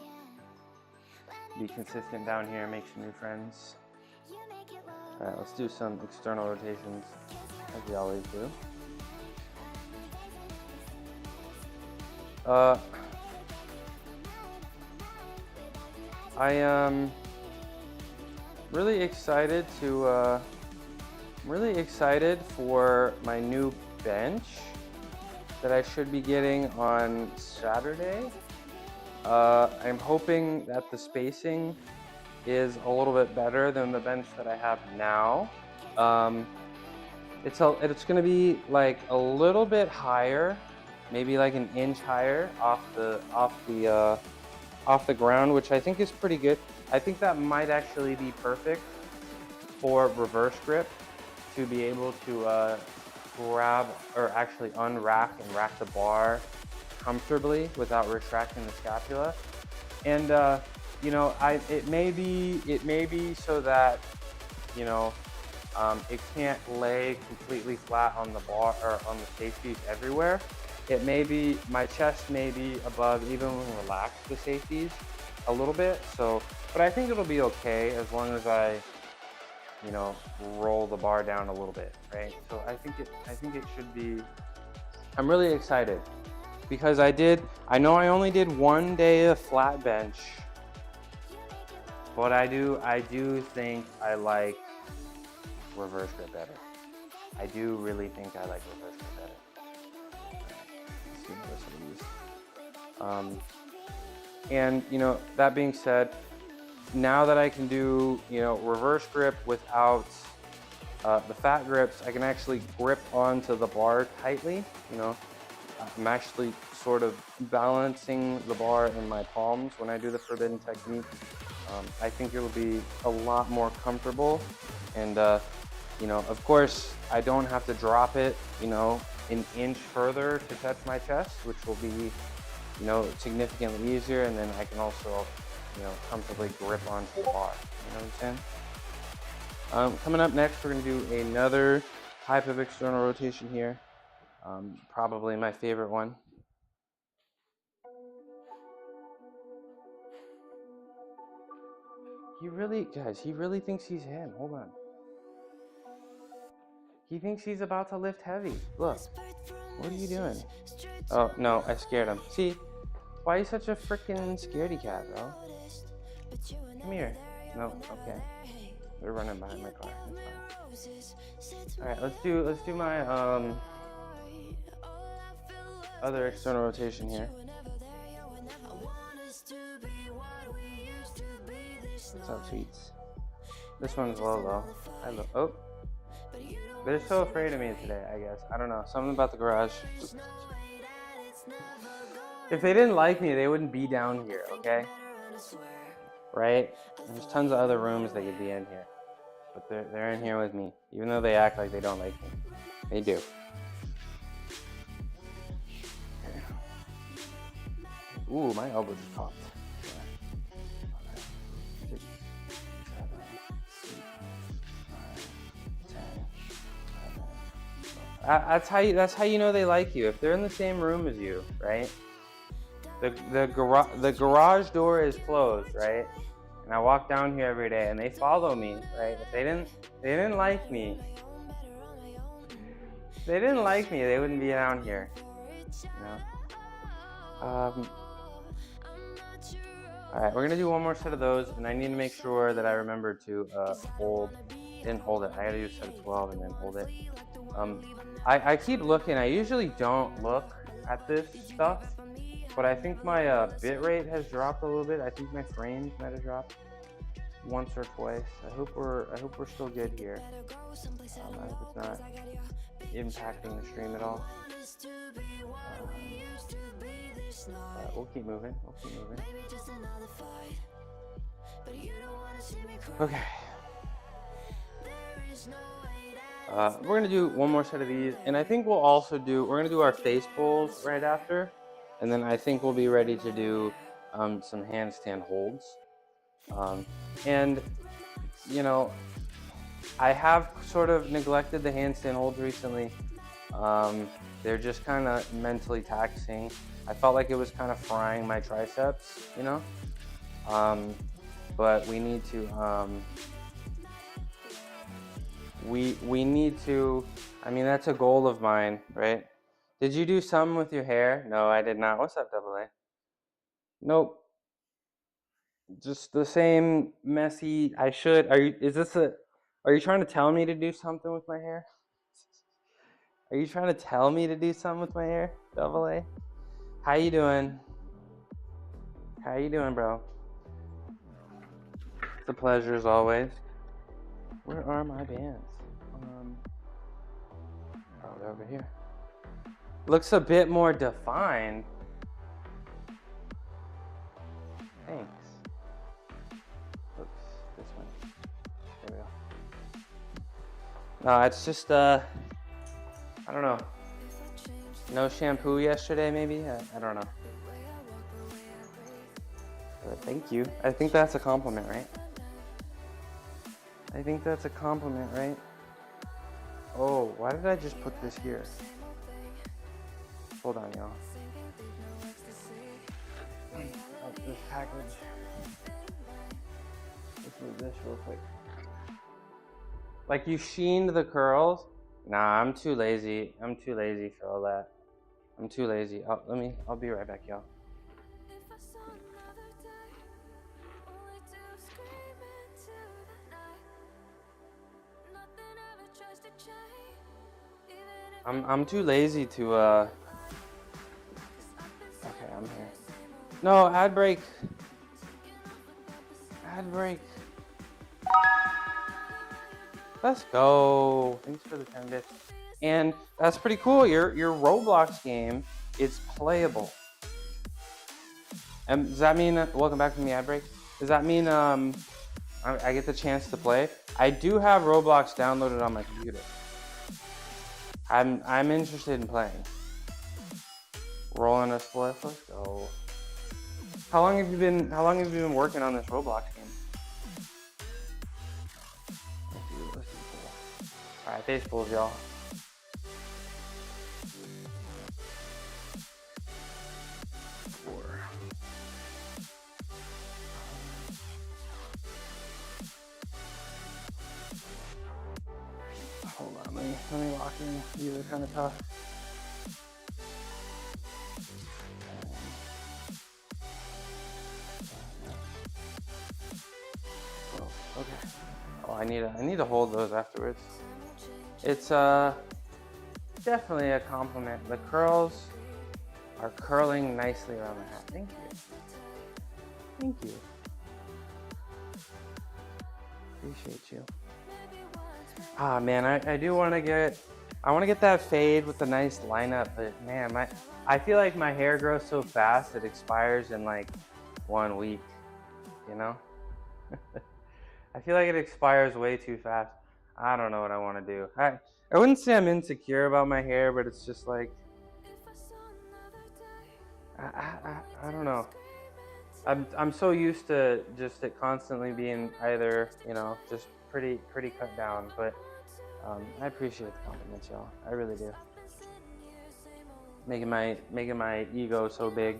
Be consistent down here, make some new friends. All right, let's do some external rotations as we always do. I am really excited for my new bench that I should be getting on Saturday. I'm hoping that the spacing is a little bit better than the bench that I have now. It's going to be like a little bit higher, maybe like an inch higher off the ground, which I think is pretty good. I think that might actually be perfect for reverse grip, to be able to grab or actually unrack and rack the bar comfortably without retracting the scapula. And you know, it may be so that, you know, it can't lay completely flat on the bar or on the safeties everywhere. It may be, my chest may be above, even when we relax the safeties a little bit. So, but I think it'll be okay as long as I, you know, roll the bar down a little bit, right? So I think it should be. I'm really excited because I know I only did 1 day of flat bench, but I do think I like reverse grip better. I do really think I like reverse grip better. And you know, that being said, now that I can do, you know, reverse grip without the fat grips, I can actually grip onto the bar tightly. You know, I'm actually sort of balancing the bar in my palms when I do the forbidden technique. I think it'll be a lot more comfortable, and you know, of course, I don't have to drop it, you know, an inch further to touch my chest, which will be, you know, significantly easier, and then I can also, you know, comfortably grip onto the bar. You know what I'm saying? Coming up next, we're going to do another type of external rotation here. Probably my favorite one. Guys, he really thinks he's him. Hold on. He thinks he's about to lift heavy. Look. What are you doing? Oh, no, I scared him. See? Why are you such a freaking scaredy cat, bro? Come here. No, okay. They're running behind my car. That's fine. Alright, let's do my other external rotation here. What's up, sweets? This one's low though. Oh. They're so afraid of me today, I guess. I don't know. Something about the garage. If they didn't like me, they wouldn't be down here, okay? Right? There's tons of other rooms they could be in here. But they're in here with me. Even though they act like they don't like me. They do. Okay. Ooh, my elbow just popped. That's how you know they like you. If they're in the same room as you, right? The garage door is closed, right? And I walk down here every day, and they follow me, right? If they didn't like me, they wouldn't be down here, you know. All right, we're gonna do one more set of those, and I need to make sure that I remember to hold. Didn't hold it. I gotta do a set of 12 and then hold it. I keep looking. I usually don't look at this stuff, but I think my bit rate has dropped a little bit. I think my frames might have dropped once or twice. I hope we're still good here. I hope it's not impacting the stream at all. We'll keep moving. Okay. We're gonna do one more set of these, and I think we're gonna do our face pulls right after, and then I think we'll be ready to do some handstand holds. And you know, I have sort of neglected the handstand holds recently. They're just kind of mentally taxing. I felt like it was kind of frying my triceps, you know. But we need to. We need to. I mean, that's a goal of mine, right? Did you do some with your hair? No, I did not. What's up, Double A? Nope. Just the same messy. I should. Are you trying to tell me to do something with my hair? Are you trying to tell me to do something with my hair, Double A? How you doing? How you doing, bro? It's a pleasure as always. Where are my bands? Oh, they're over here. Looks a bit more defined. Thanks. Oops, this one. There we go. No, it's just I don't know. No shampoo yesterday, maybe? I don't know. But thank you. I think that's a compliment, right? I think that's a compliment, right? Oh, why did I just put this here? Hold on, y'all. This package. Let's move this real quick. Like you sheened the curls? Nah, I'm too lazy. I'm too lazy for all that. I'm too lazy. I'll be right back, y'all. I'm too lazy to okay, I'm here. No, ad break. Ad break. Let's go. Thanks for the 10 bits. And that's pretty cool. Your Roblox game is playable. And does that mean welcome back from the ad break? Does that mean I get the chance to play? I do have Roblox downloaded on my computer. I'm interested in playing. Rolling a split. Let's go. How long have you been working on this Roblox game? Let's do four. All right, face pulls, y'all. Hold on, let me lock in. These are kind of tough. Oh, okay. Oh, I need to hold those afterwards. It's definitely a compliment. The curls are curling nicely around the hat. Thank you. Thank you. Appreciate you. Ah, man, I do want to get that fade with a nice lineup, but man, I feel like my hair grows so fast it expires in like 1 week, you know? I feel like it expires way too fast. I don't know what I want to do. I wouldn't say I'm insecure about my hair, but it's just like I don't know. I'm so used to just it constantly being either, you know, just pretty cut down, but I appreciate the compliments, y'all. I really do. Making my ego so big.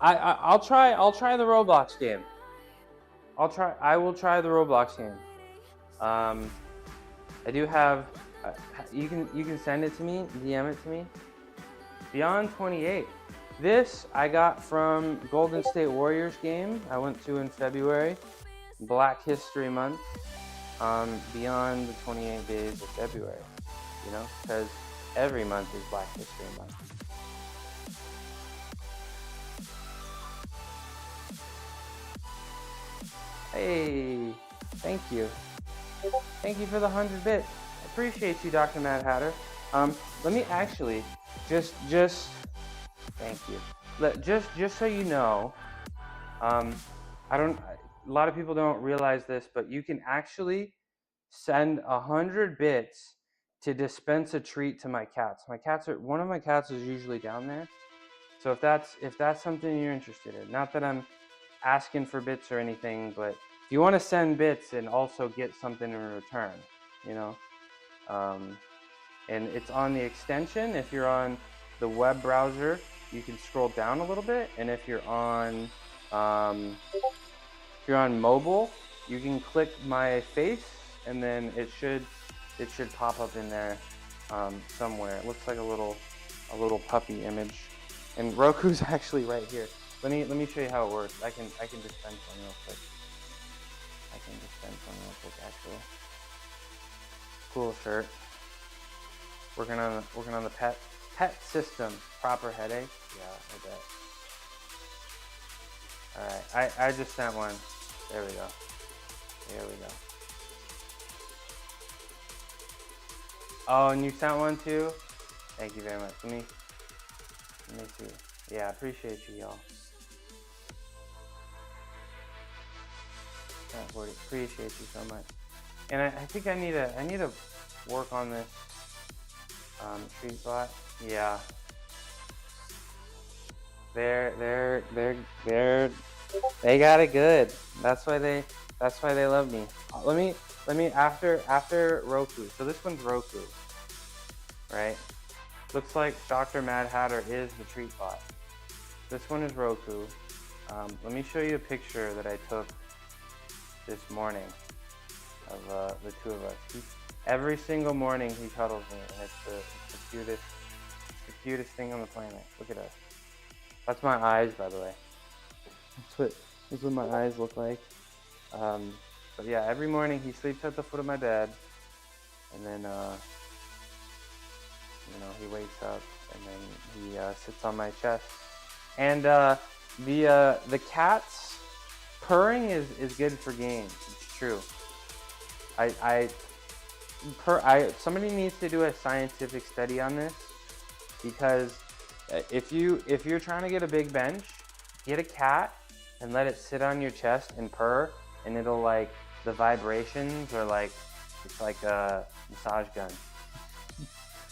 I'll try the Roblox game. I will try the Roblox game. I do have, you can send it to me, DM it to me. Beyond 28. This I got from Golden State Warriors game I went to in February, Black History Month. Beyond the 28 days of February, you know, because every month is Black History Month. Hey, thank you. Thank you for the 100 bits. I appreciate you, Dr. Mad Hatter. Let me actually just thank you. Just so you know, a lot of people don't realize this, but you can actually send 100 bits to dispense a treat to my cats. One of my cats is usually down there. So if that's something you're interested in, not that I'm asking for bits or anything, but if you want to send bits and also get something in return, you know, and it's on the extension. If you're on the web browser, you can scroll down a little bit, and if you're on mobile, you can click my face, and then it should pop up in there somewhere. It looks like a little puppy image, and Roku's actually right here. Let me show you how it works. I can dispense one real quick. Actually. Cool shirt. Working on the pet system. Proper headache. Yeah, I bet. All right, I just sent one. There we go. Oh, and you sent one too? Thank you very much. Let me see. Yeah, I appreciate you, y'all. Appreciate you so much. And I think I need to work on this treat bot. Yeah. They got it good. That's why they love me. Let me after Roku. So this one's Roku, right? Looks like Dr. Mad Hatter is the treat bot. This one is Roku. Let me show you a picture that I took this morning of the two of us. Every single morning he cuddles me, and it's the cutest thing on the planet. Look at us. That's my eyes, by the way. That's what my eyes look like. But yeah, every morning he sleeps at the foot of my bed, and then he wakes up, and then he sits on my chest. And the cat's purring is good for games. It's true. Somebody needs to do a scientific study on this, because if you're trying to get a big bench, get a cat and let it sit on your chest and purr, and it'll like, the vibrations are like, it's like a massage gun.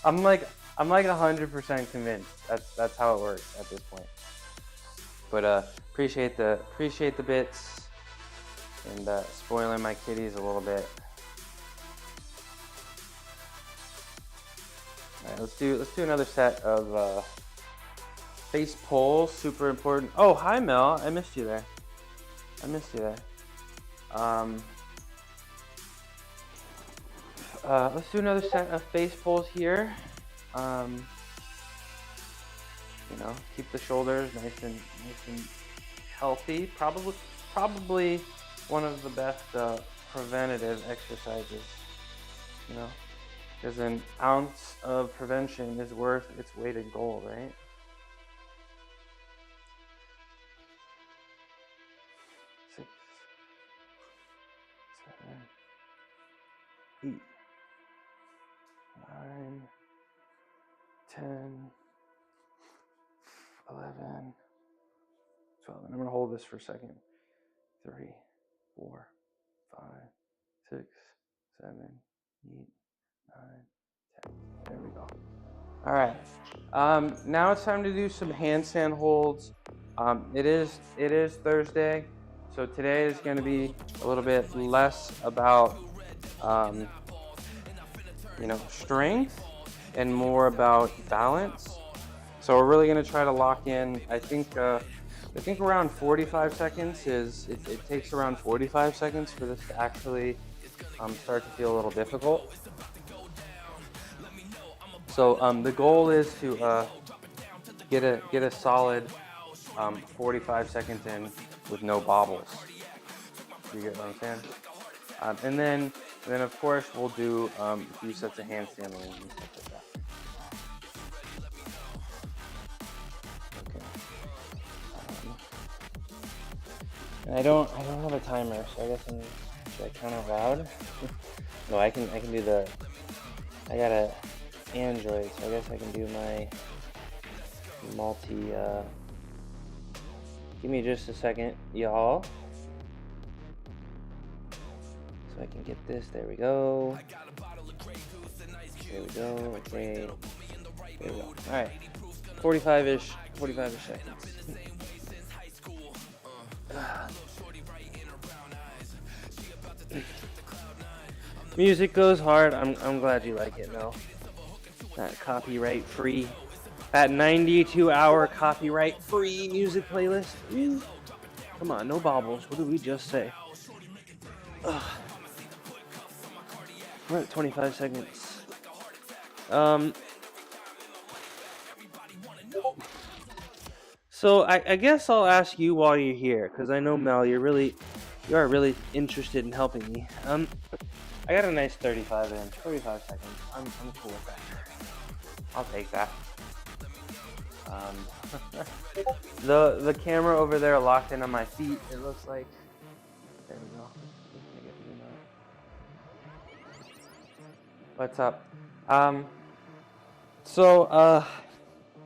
I'm like 100% convinced that's how it works at this point. But appreciate the bits, and spoiling my kitties a little bit. All right, let's do another set of face polls. Super important. Oh, hi Mel, I missed you there. Let's do another set of face pulls here. Keep the shoulders nice and healthy. Probably one of the best preventative exercises. Because an ounce of prevention is worth its weight in gold, right? Six, 7, 8, 9, 10, 11, 12. And I'm gonna hold this for a second. 3, 4, 5, 6, 7, 8, 9, 10. There we go. All right. Now it's time to do some handstand holds. It is Thursday, so today is going to be a little bit less about strength and more about balance. So we're really going to try to lock in. I think I think around 45 seconds it takes around 45 seconds for this to actually start to feel a little difficult. So the goal is to get a solid 45 seconds in with no bobbles. You get what I'm saying? And then of course we'll do a few sets of handstand and stuff like that. Okay. And I don't have a timer, so I guess should I count out loud? No, I can do the. I got a Android, so I guess I can do my multi. Give me just a second, y'all. So I can get this. There we go. There we go. Okay. There we go. All right. 45-ish seconds. Music goes hard. I'm glad you like it, Mel. That copyright free. That 92-hour copyright free music playlist. Come on, no bobbles. What did we just say? Ugh. We're at 25 seconds. So I guess I'll ask you while you're here, because I know, Mel, you are really interested in helping me. I got a nice 45 seconds. I'm cool with that. I'll take that. The camera over there locked in on my feet, it looks like. There we go. What's up?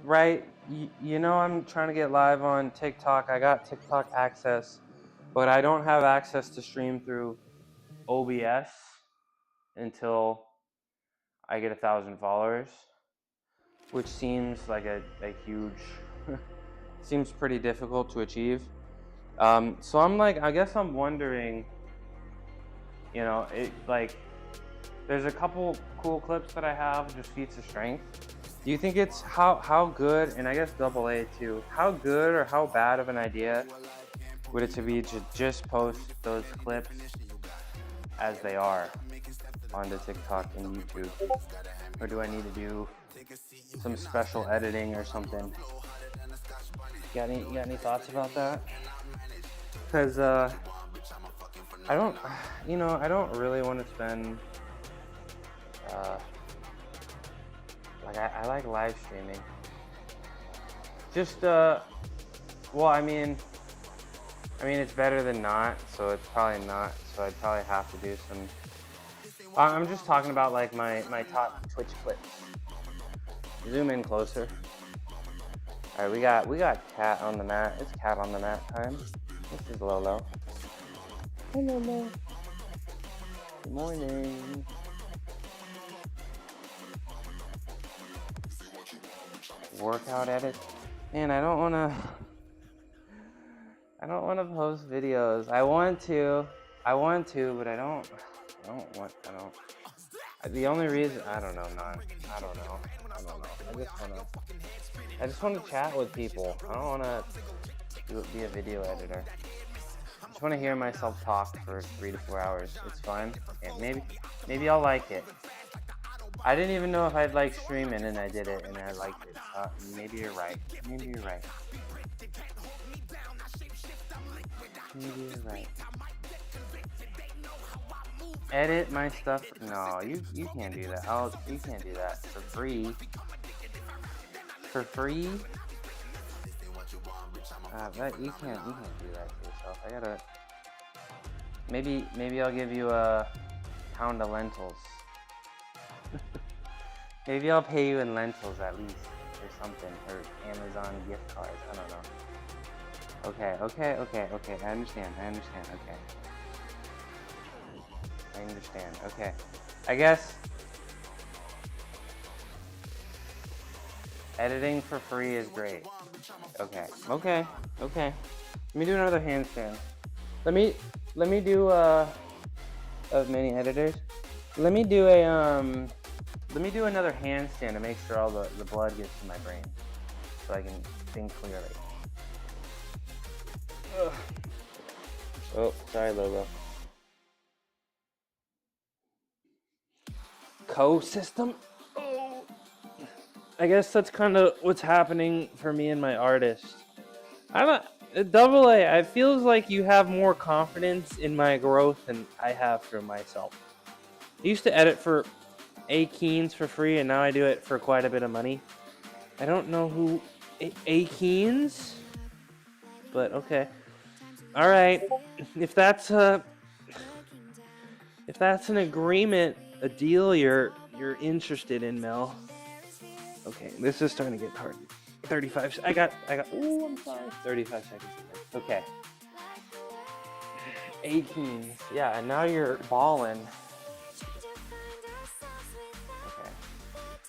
Right, you know I'm trying to get live on TikTok. I got TikTok access, but I don't have access to stream through OBS until I get 1,000 followers, which seems like a huge, seems pretty difficult to achieve. So I guess I'm wondering, there's a couple cool clips that I have, just feats of strength. Do you think it's how good, and I guess AA too, how good or how bad of an idea would it to be to just post those clips as they are onto TikTok and YouTube? Or do I need to do some special editing or something? Got any thoughts about that? Because I don't really want to spend I like live streaming. Just well, I mean it's better than not, so it's probably not. So I'd probably have to do some. I'm just talking about like my top Twitch clips. Zoom in closer. All right, we got cat on the mat. It's cat on the mat time. This is Lolo. Hey Lolo. Good morning. Workout edit. Man, I don't wanna post videos. I want to, but I don't. The only reason, I don't know. I just want to chat with people. I don't want to be a video editor. I just want to hear myself talk for 3 to 4 hours. It's fun. And maybe I'll like it. I didn't even know if I'd like streaming, and I did it, and I liked it. Maybe you're right. Maybe you're right. Edit my stuff? No, you can't do that. You can't do that for free. For free? You can't do that to yourself. I gotta. Maybe I'll give you a pound of lentils. Maybe I'll pay you in lentils at least, or something, or Amazon gift cards. I don't know. Okay. I understand. Okay. I understand. Okay. I guess editing for free is great. Okay. Let me do another handstand. Let me do of many editors. Let me do another handstand to make sure all the blood gets to my brain, so I can think clearly. Ugh. Oh, sorry, Logo. Co-system? Oh. I guess that's kind of what's happening for me and my artist. Double A, it feels like you have more confidence in my growth than I have for myself. I used to edit for A-Keens for free, and now I do it for quite a bit of money. I don't know who... A-Keens? But, okay. Alright, if that's an agreement, a deal you're interested in, Mel. Okay, this is starting to get hard. 35, I got, ooh, I'm sorry. 35 seconds. Okay. 18. Yeah, and now you're balling. Okay.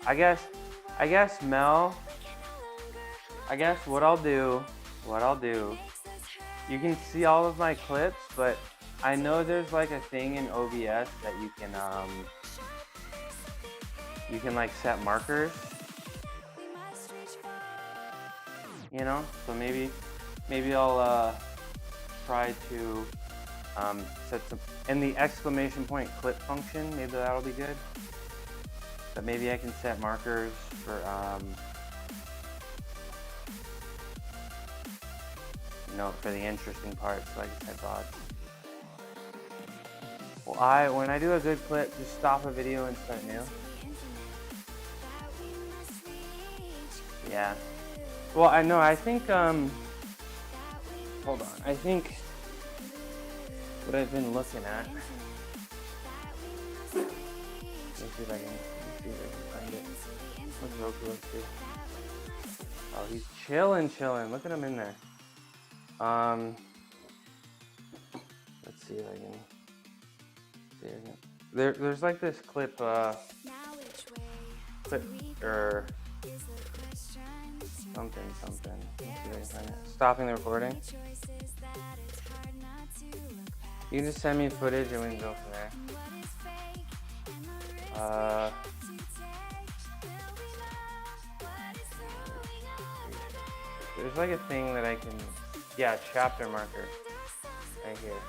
I guess, Mel, what I'll do, you can see all of my clips, but I know there's like a thing in OBS that you can like set markers. You know, so maybe I'll try to set some, and the exclamation point clip function, maybe that'll be good. But maybe I can set markers for you know, for the interesting parts, like I said, VODs. Well, when I do a good clip, just stop a video and start new. Yeah. Well, I know, I think, hold on, I think what I've been looking at, let me see if I can find it. What's Roku up to? Oh, he's chilling, look at him in there. Let's see if I can, there's like this clip, or something. Let's see if I can find it. Stopping the recording. You can just send me footage and we can go from there. There's like a thing that I can, yeah, chapter marker right here.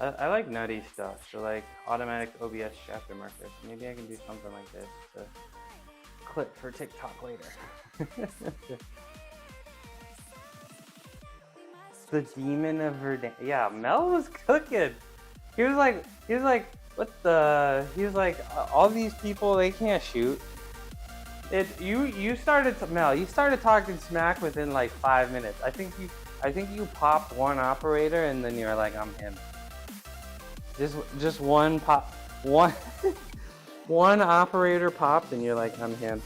I like nutty stuff, so like automatic OBS chapter markers. Maybe I can do something like this to clip for TikTok later. The Demon of Verdun. Yeah, Mel was cooking. He was like, what the? He was like, all these people, they can't shoot. You started talking smack within like 5 minutes. I think you popped one operator and then you were like, I'm him. Just one pop, one operator popped and you're like, I'm him.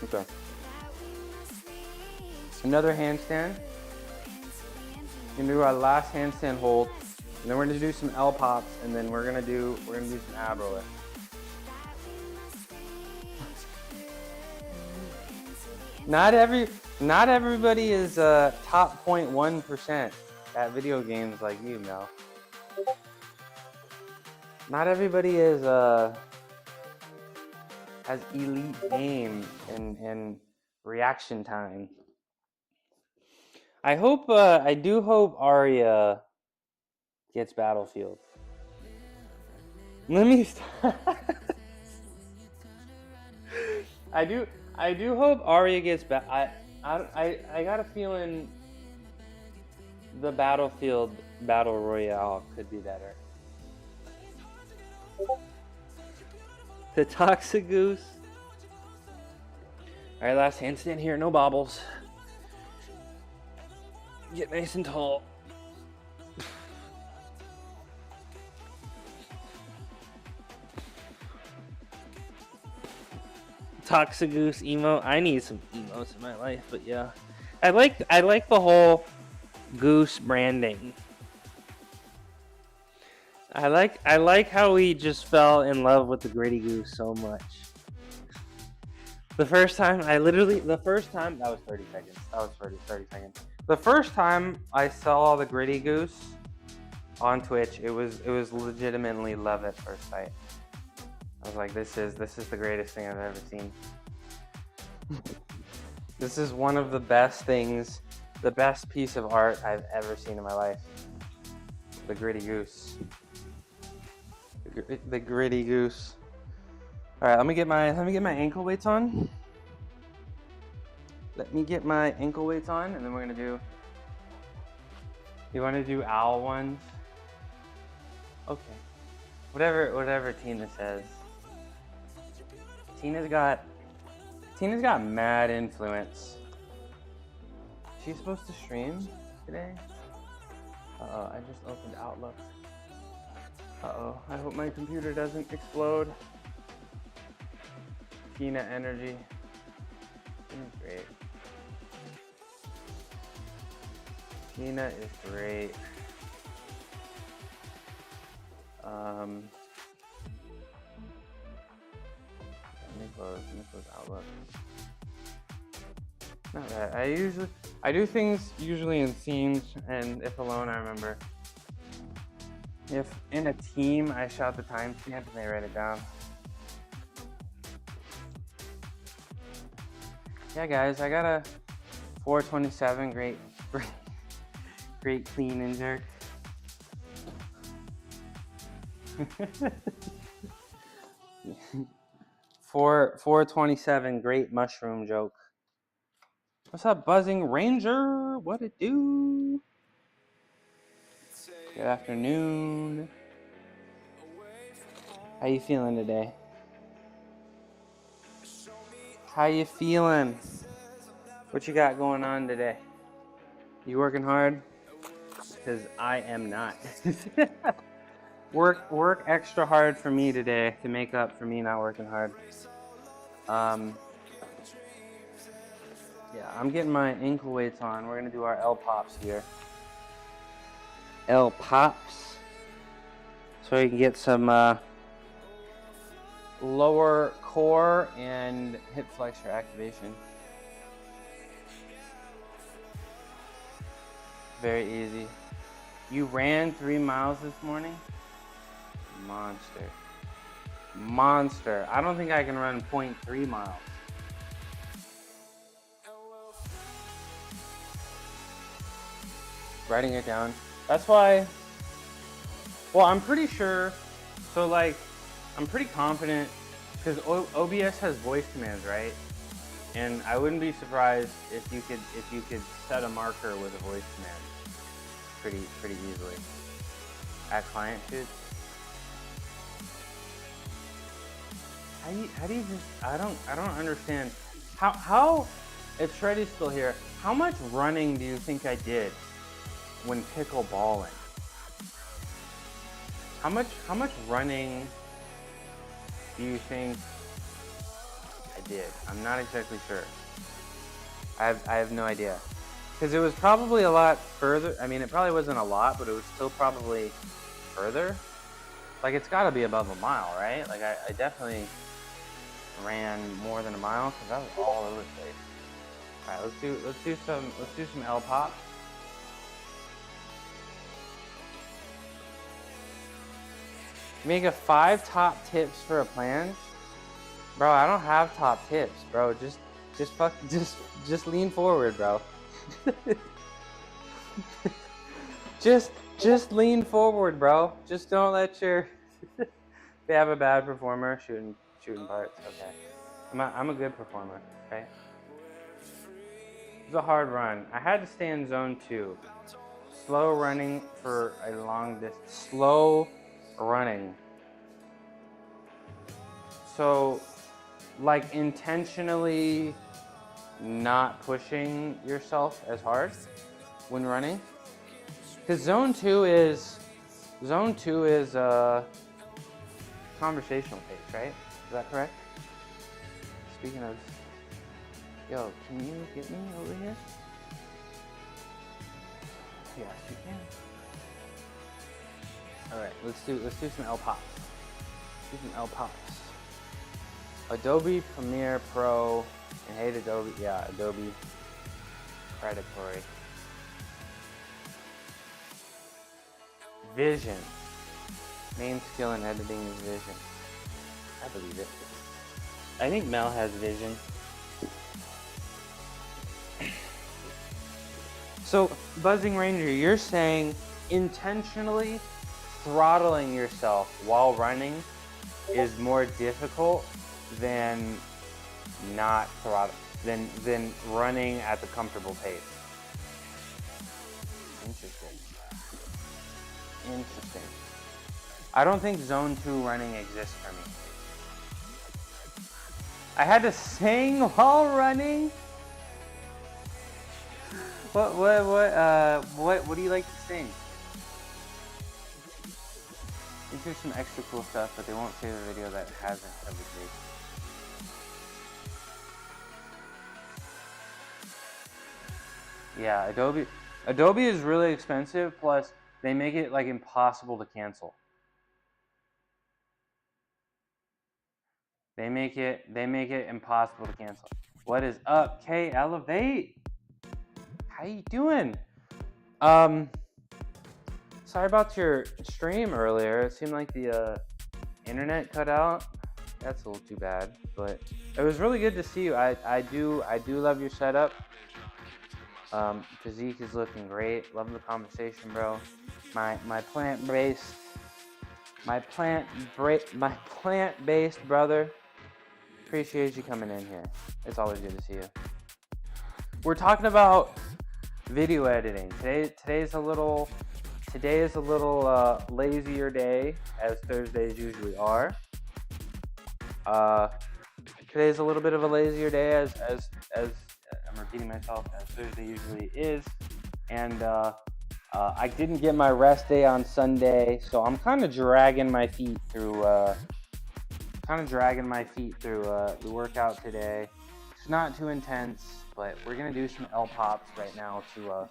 Okay. Another handstand. We're gonna do our last handstand hold, and then we're gonna do some L pops, and then we're gonna do some ab roller. Not everybody is top 0.1% at video games like you, Mel. Not everybody is has elite aim and reaction time. I do hope Arya gets Battlefield. Let me stop. I do hope Arya gets I got a feeling the Battlefield Battle Royale could be better. The Toxic Goose. Alright, last handstand here, no bobbles. Get nice and tall. Toxic Goose emo. I need some emos in my life, but yeah. I like the whole Goose branding. I like how we just fell in love with the Gritty Goose so much. The first time, that was 30 seconds. That was 30 seconds. The first time I saw the Gritty Goose on Twitch, it was legitimately love at first sight. I was like, this is the greatest thing I've ever seen. This is one of the best things, the best piece of art I've ever seen in my life. The gritty goose. The gritty goose. All right, let me get my ankle weights on. Let me get my ankle weights on, and then we're gonna do. You want to do owl ones? Okay. Whatever Tina says. Tina's got mad influence. She's supposed to stream today? Uh-oh, I just opened Outlook. Uh-oh, I hope my computer doesn't explode. Tina energy. Tina's great. Tina is great. Let me close Outlook. Not bad. I do things usually in scenes, and if alone, I remember. If in a team, I shout the timestamp and they write it down. Yeah, guys, I got a 427 great clean and jerk. 427 great mushroom joke. What's up, Buzzing Ranger? What it do? Good afternoon. How you feeling today? How you feeling? What you got going on today? You working hard? Because I am not. Work extra hard for me today to make up for me not working hard. Yeah, I'm getting my ankle weights on. We're gonna do our L pops here. L pops. So you can get some lower core and hip flexor activation. Very easy. You ran 3 miles this morning? Monster. I don't think I can run 0.3 miles. Writing it down. That's why, well, I'm pretty sure, so like, I'm pretty confident, because OBS has voice commands, right? And I wouldn't be surprised if you could set a marker with a voice command pretty easily. At client shoots. How do you just, I don't understand. How, if Shreddy's still here, how much running do you think I did when pickleBALLIN? How much running do you think I did? I'm not exactly sure. I have no idea. Because it was probably a lot further. I mean, it probably wasn't a lot, but it was still probably further. Like, it's got to be above a mile, right? Like, I definitely ran more than a mile because I was all over the place. All right, let's do some L pop. Make a 5 top tips for a planche. Bro, I don't have top tips, bro. Just lean forward, bro. just lean forward, bro. Just don't let your they have a bad performer shooting parts. Okay, I'm a good performer. Okay, it's a hard run. I had to stay in zone 2. Slow running for a long distance. Slow running. So, like, intentionally not pushing yourself as hard when running. Because zone 2 is conversational pace, right? Is that correct? Speaking of, yo, can you get me over here? Yes, you can. All right, let's do some L pops. Do some L pops. Adobe Premiere Pro. I hate Adobe. Yeah, Adobe. Predatory. Vision. Main skill in editing is vision. I believe it. I think Mel has vision. So, Buzzing Ranger, you're saying intentionally throttling yourself while running is more difficult than not than running at the comfortable pace. Interesting. Interesting. I don't think zone 2 running exists for me. I had to sing while running? What do you like to sing? There's some extra cool stuff, but they won't say the video that hasn't of the case. Yeah, Adobe is really expensive, plus they make it like impossible to cancel. They make it impossible to cancel. What is up, K Elevate? How you doing? Sorry about your stream earlier. It seemed like the internet cut out. That's a little too bad, but it was really good to see you. I do love your setup. Physique is looking great. Love the conversation, bro. My plant-based brother. Appreciate you coming in here. It's always good to see you. We're talking about video editing. Today is a little lazier day, as Thursdays usually are. Today's a little bit of a lazier day, as I'm repeating myself, as Thursday usually is, and I didn't get my rest day on Sunday, so I'm kind of dragging my feet through the workout today. It's not too intense, but we're gonna do some L pops right now to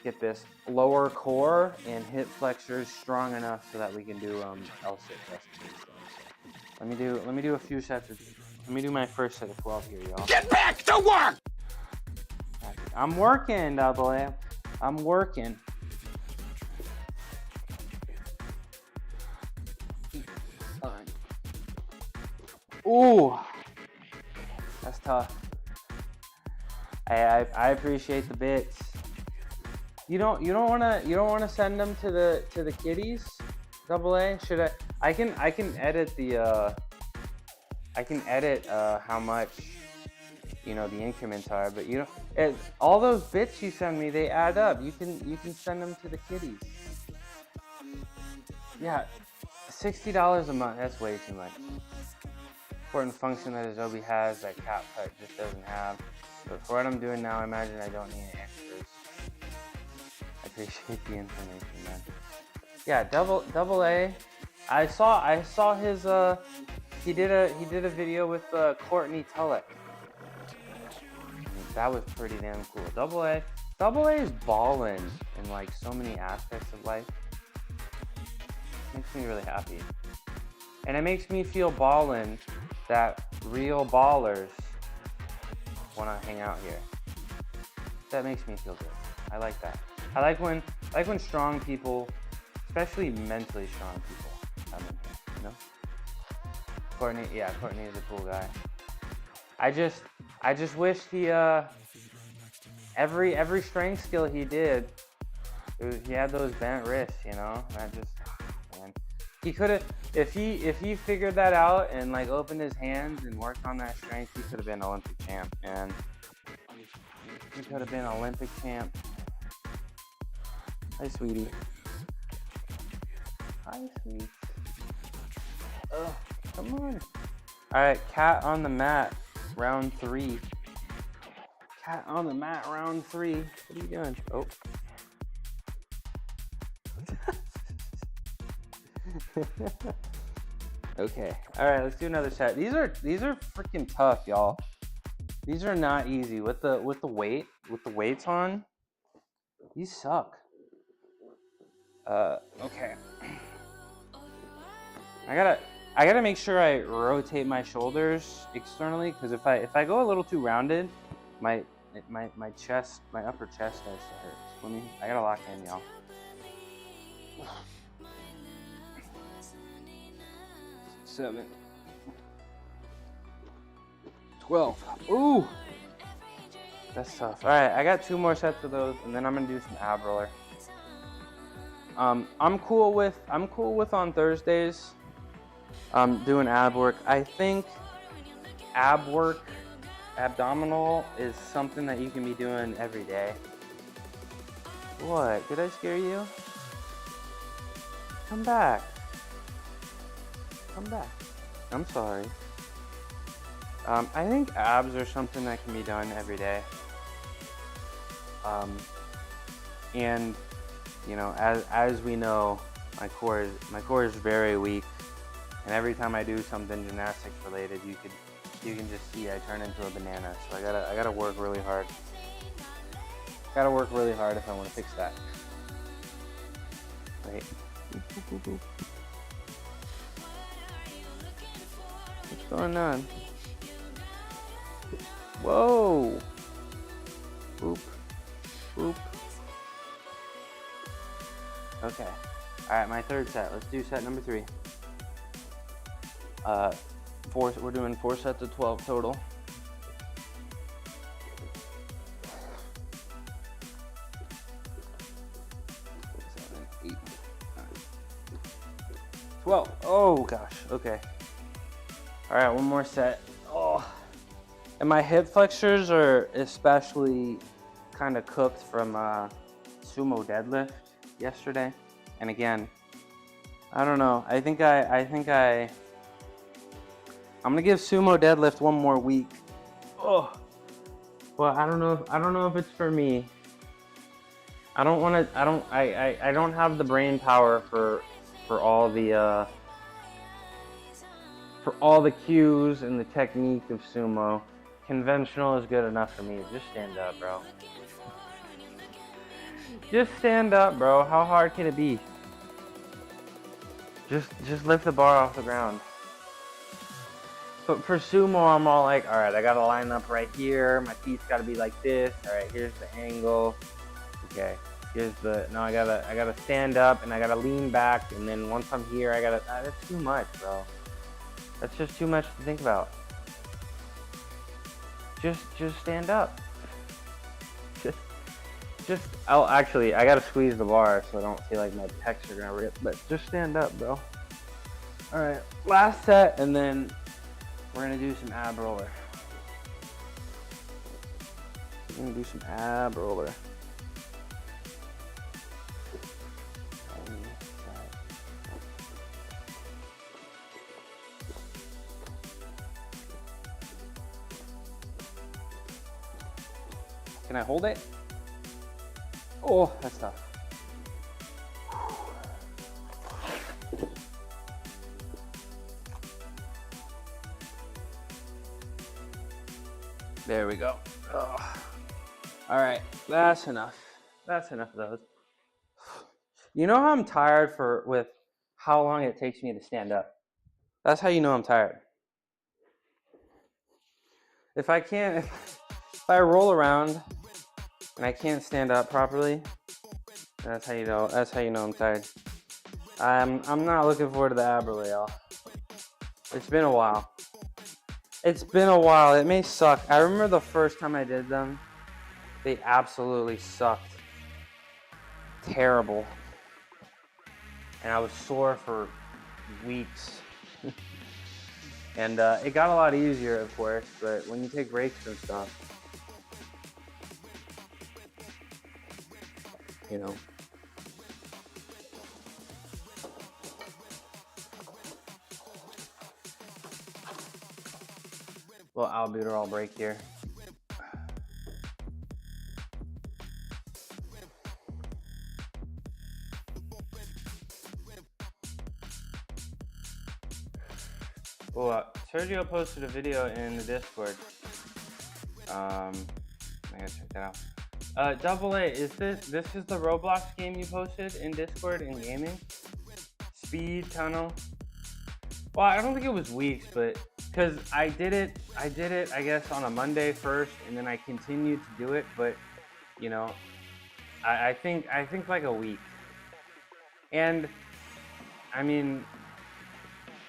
get this lower core and hip flexors strong enough so that we can do L sit recipes. So let me do a few sets of. Let me do my first set of 12 here, y'all. Get back to work! I'm working, Double A. I'm working. Ooh, that's tough. I appreciate the bits. You don't wanna send them to the kiddies, Double A? Should I? I can edit the how much the increments are, but all those bits you send me, they add up. You can send them to the kiddies. Yeah, $60 a month. That's way too much. Important function that Adobe has that CapCut just doesn't have. But for what I'm doing now, I imagine I don't need any extras. I appreciate the information, man. Yeah, double A. I saw his he did a video with Courtney Tulloch. That was pretty damn cool. Double A is ballin' in like so many aspects of life. Makes me really happy, and it makes me feel ballin' that real ballers want to hang out here. That makes me feel good. I like that. I like when strong people, especially mentally strong people, come in here. You know, Courtney is a cool guy. I just wish he every strength skill he did, he had those bent wrists, That just, man, he could have, if he figured that out and like opened his hands and worked on that strength, he could have been Olympic champ, man. He could have been Olympic champ. Hi, sweetie. Hi, sweet. Ugh, come on. All right, cat on the mat, round 3. Cat on the mat, round 3. What are you doing? Oh. Okay. All right, let's do another set. These are freaking tough, y'all. These are not easy with the weights on. These suck. Okay. I gotta make sure I rotate my shoulders externally, because if I go a little too rounded, my chest, my upper chest starts to hurt. I gotta lock in, y'all. 7, 12. Ooh, that's tough. All right, I got 2 more sets of those, and then I'm gonna do some ab roller. I'm cool with on Thursdays doing ab work. I think ab work, abdominal, is something that you can be doing every day. What? Did I scare you? Come back. Come back. I'm sorry. I think abs are something that can be done every day. And you know, as we know, my core is very weak, and every time I do something gymnastics related, you can just see I turn into a banana. So I gotta work really hard. Gotta work really hard if I want to fix that. Right. What's going on? Whoa. Boop. Boop. Okay. Alright, my third set. Let's do set number 3. We're doing 4 sets of 12 total. 7, 8, 9, 12. Oh gosh. Okay. Alright, one more set. Oh. And my hip flexors are especially kind of cooked from sumo deadlift yesterday. And again, I don't know. I'm gonna give sumo deadlift one more week. Oh, well, I don't know if it's for me. I don't have the brain power for all the cues and the technique of sumo. Conventional is good enough for me. Just stand up, bro. Just stand up, bro. How hard can it be? Just lift the bar off the ground. But for sumo, I'm all like, all right, I gotta line up right here. My feet's gotta be like this. All right, here's the angle. Okay, now I gotta stand up and I gotta lean back. And then once I'm here, that's too much, bro. That's just too much to think about. Just stand up. I gotta squeeze the bar so I don't feel like my pecs are gonna rip, but just stand up, bro. All right, last set, and then we're gonna do some ab roller. We're gonna do some ab roller. Can I hold it? Oh, that's tough. There we go. Oh. All right, that's enough. That's enough of those. You know how I'm tired with how long it takes me to stand up? That's how you know I'm tired. If I roll around and I can't stand up properly, that's how you know I'm tired. I'm not looking forward to the ab roller, y'all. It's been a while. It may suck. I remember the first time I did them, they absolutely sucked. Terrible. And I was sore for weeks. And it got a lot easier, of course, but when you take breaks and stuff, you know. Little albuterol break here. Well, Sergio posted a video in the Discord. I gotta check that out. Double A, this is the Roblox game you posted in Discord in gaming? Speed Tunnel. Well, I don't think it was weeks, but because I did it, I guess, on a Monday first, and then I continued to do it, but you know, I think like a week. And I mean,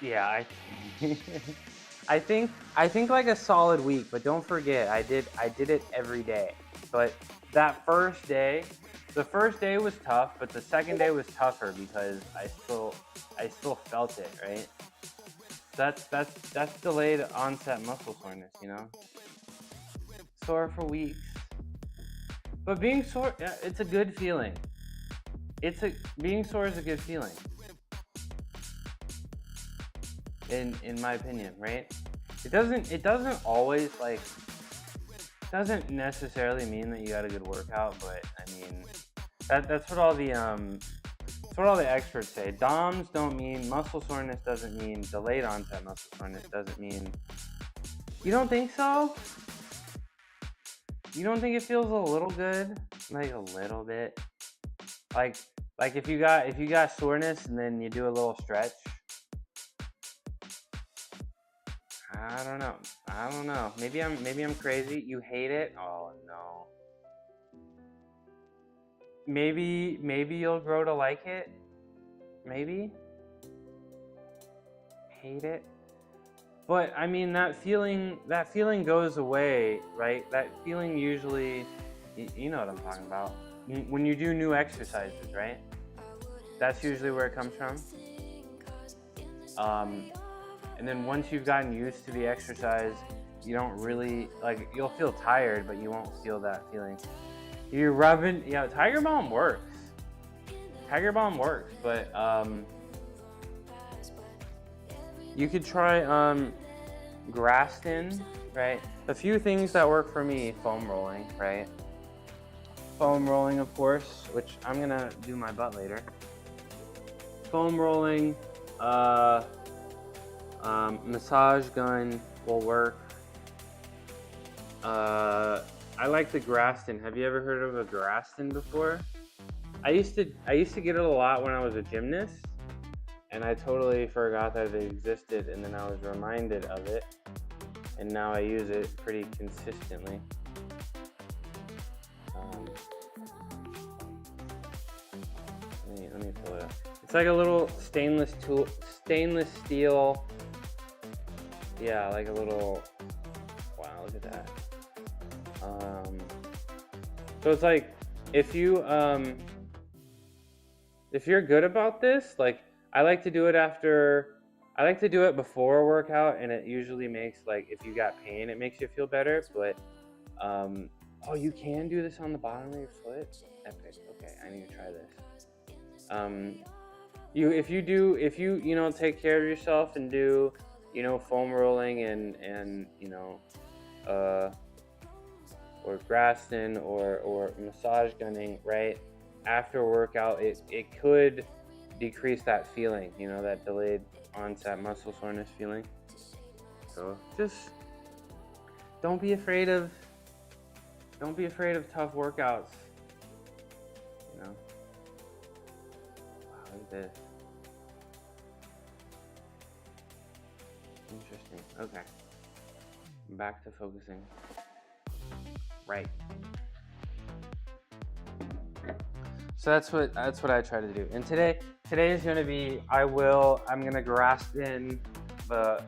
yeah, I think like a solid week, but don't forget I did it every day. But that first day, the first day was tough, but the second day was tougher because I still felt it, right? That's delayed onset muscle soreness, you know? Sore for weeks. But being sore, yeah, it's a good feeling. Being sore is a good feeling. In my opinion, right? It doesn't always like doesn't necessarily mean that you got a good workout, but I mean that's what all the experts say. DOMS don't mean muscle soreness, doesn't mean delayed onset muscle soreness, doesn't mean. You don't think so? You don't think it feels a little good? Like a little bit? Like if you got soreness and then you do a little stretch. I don't know. Maybe I'm crazy. You hate it? Oh no. Maybe you'll grow to like it. Maybe. Hate it. But I mean that feeling goes away, right? That feeling usually, you know what I'm talking about. When you do new exercises, right? That's usually where it comes from. And then once you've gotten used to the exercise, you don't really, like, you'll feel tired, but you won't feel that feeling. You're rubbing, yeah, Tiger Balm works. But you could try Graston, right? A few things that work for me: foam rolling, right? Foam rolling, of course, which I'm gonna do my butt later. Foam rolling, massage gun will work. I like the Graston. Have you ever heard of a Graston before? I used to get it a lot when I was a gymnast, and I totally forgot that it existed, and then I was reminded of it, and now I use it pretty consistently. Let me pull it up. It's like a little stainless steel. Yeah, like a little. Wow, look at that. So it's like if you're good about this, like I like to do it before a workout, and it usually makes, like, if you got pain, it makes you feel better. But oh, you can do this on the bottom of your foot? Epic. Okay, I need to try this. If you take care of yourself and do, foam rolling and or Graston or massage gunning, right? After a workout, it could decrease that feeling, that delayed onset muscle soreness feeling. So just don't be afraid of tough workouts. Wow, look at this. Interesting. Okay. Back to focusing. Right. So that's what I try to do. And today is going to be, I'm going to grasp in the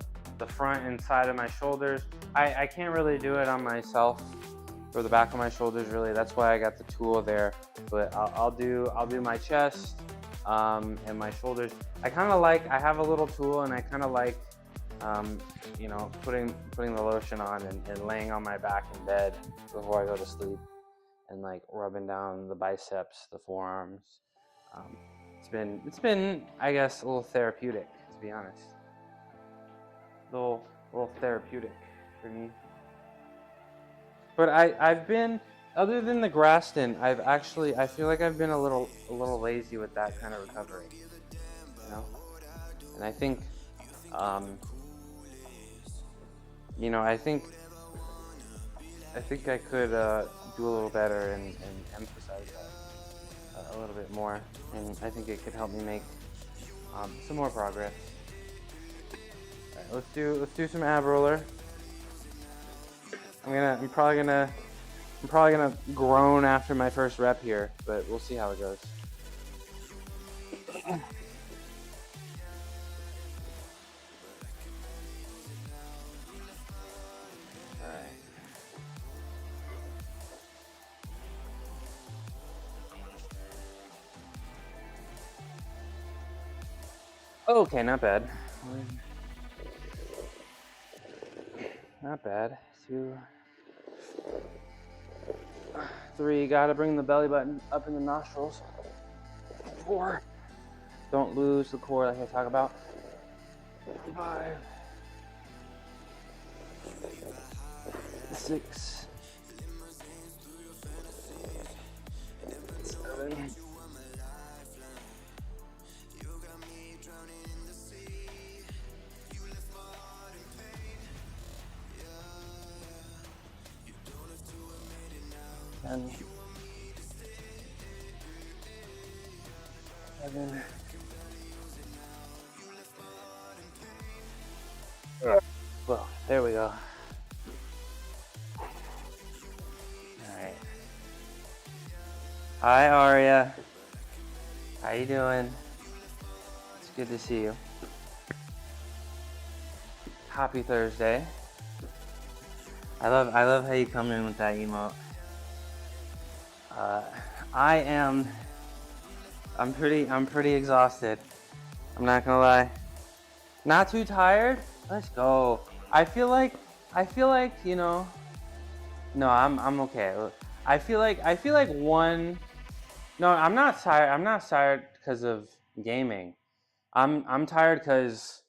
front and side of my shoulders. I can't really do it on myself, or the back of my shoulders, really. That's why I got the tool there. But I'll do my chest and my shoulders. I have a little tool, and I kind of like putting the lotion on and laying on my back in bed before I go to sleep, and like rubbing down the biceps, the forearms. It's been I guess a little therapeutic, to be honest. A little therapeutic for me. But I've been, other than the Graston, I feel like I've been a little lazy with that kind of recovery. And I think I think I could do a little better and emphasize that a little bit more, and I think it could help me make some more progress. All right, let's do some ab roller. I'm probably gonna groan after my first rep here, but we'll see how it goes. Okay, not bad. Not bad. 2, 3, gotta bring the belly button up in the nostrils. 4, don't lose the core like I talk about. 5, 6, 7, 10, 11. Well, there we go. Alright. Hi, Aria. How you doing? It's good to see you. Happy Thursday. I love how you come in with that emote. I'm pretty exhausted. I'm not gonna lie. Not too tired? Let's go. I feel like, you know, no, I'm okay. I feel like no, I'm not tired. I'm not tired because of gaming. I'm tired because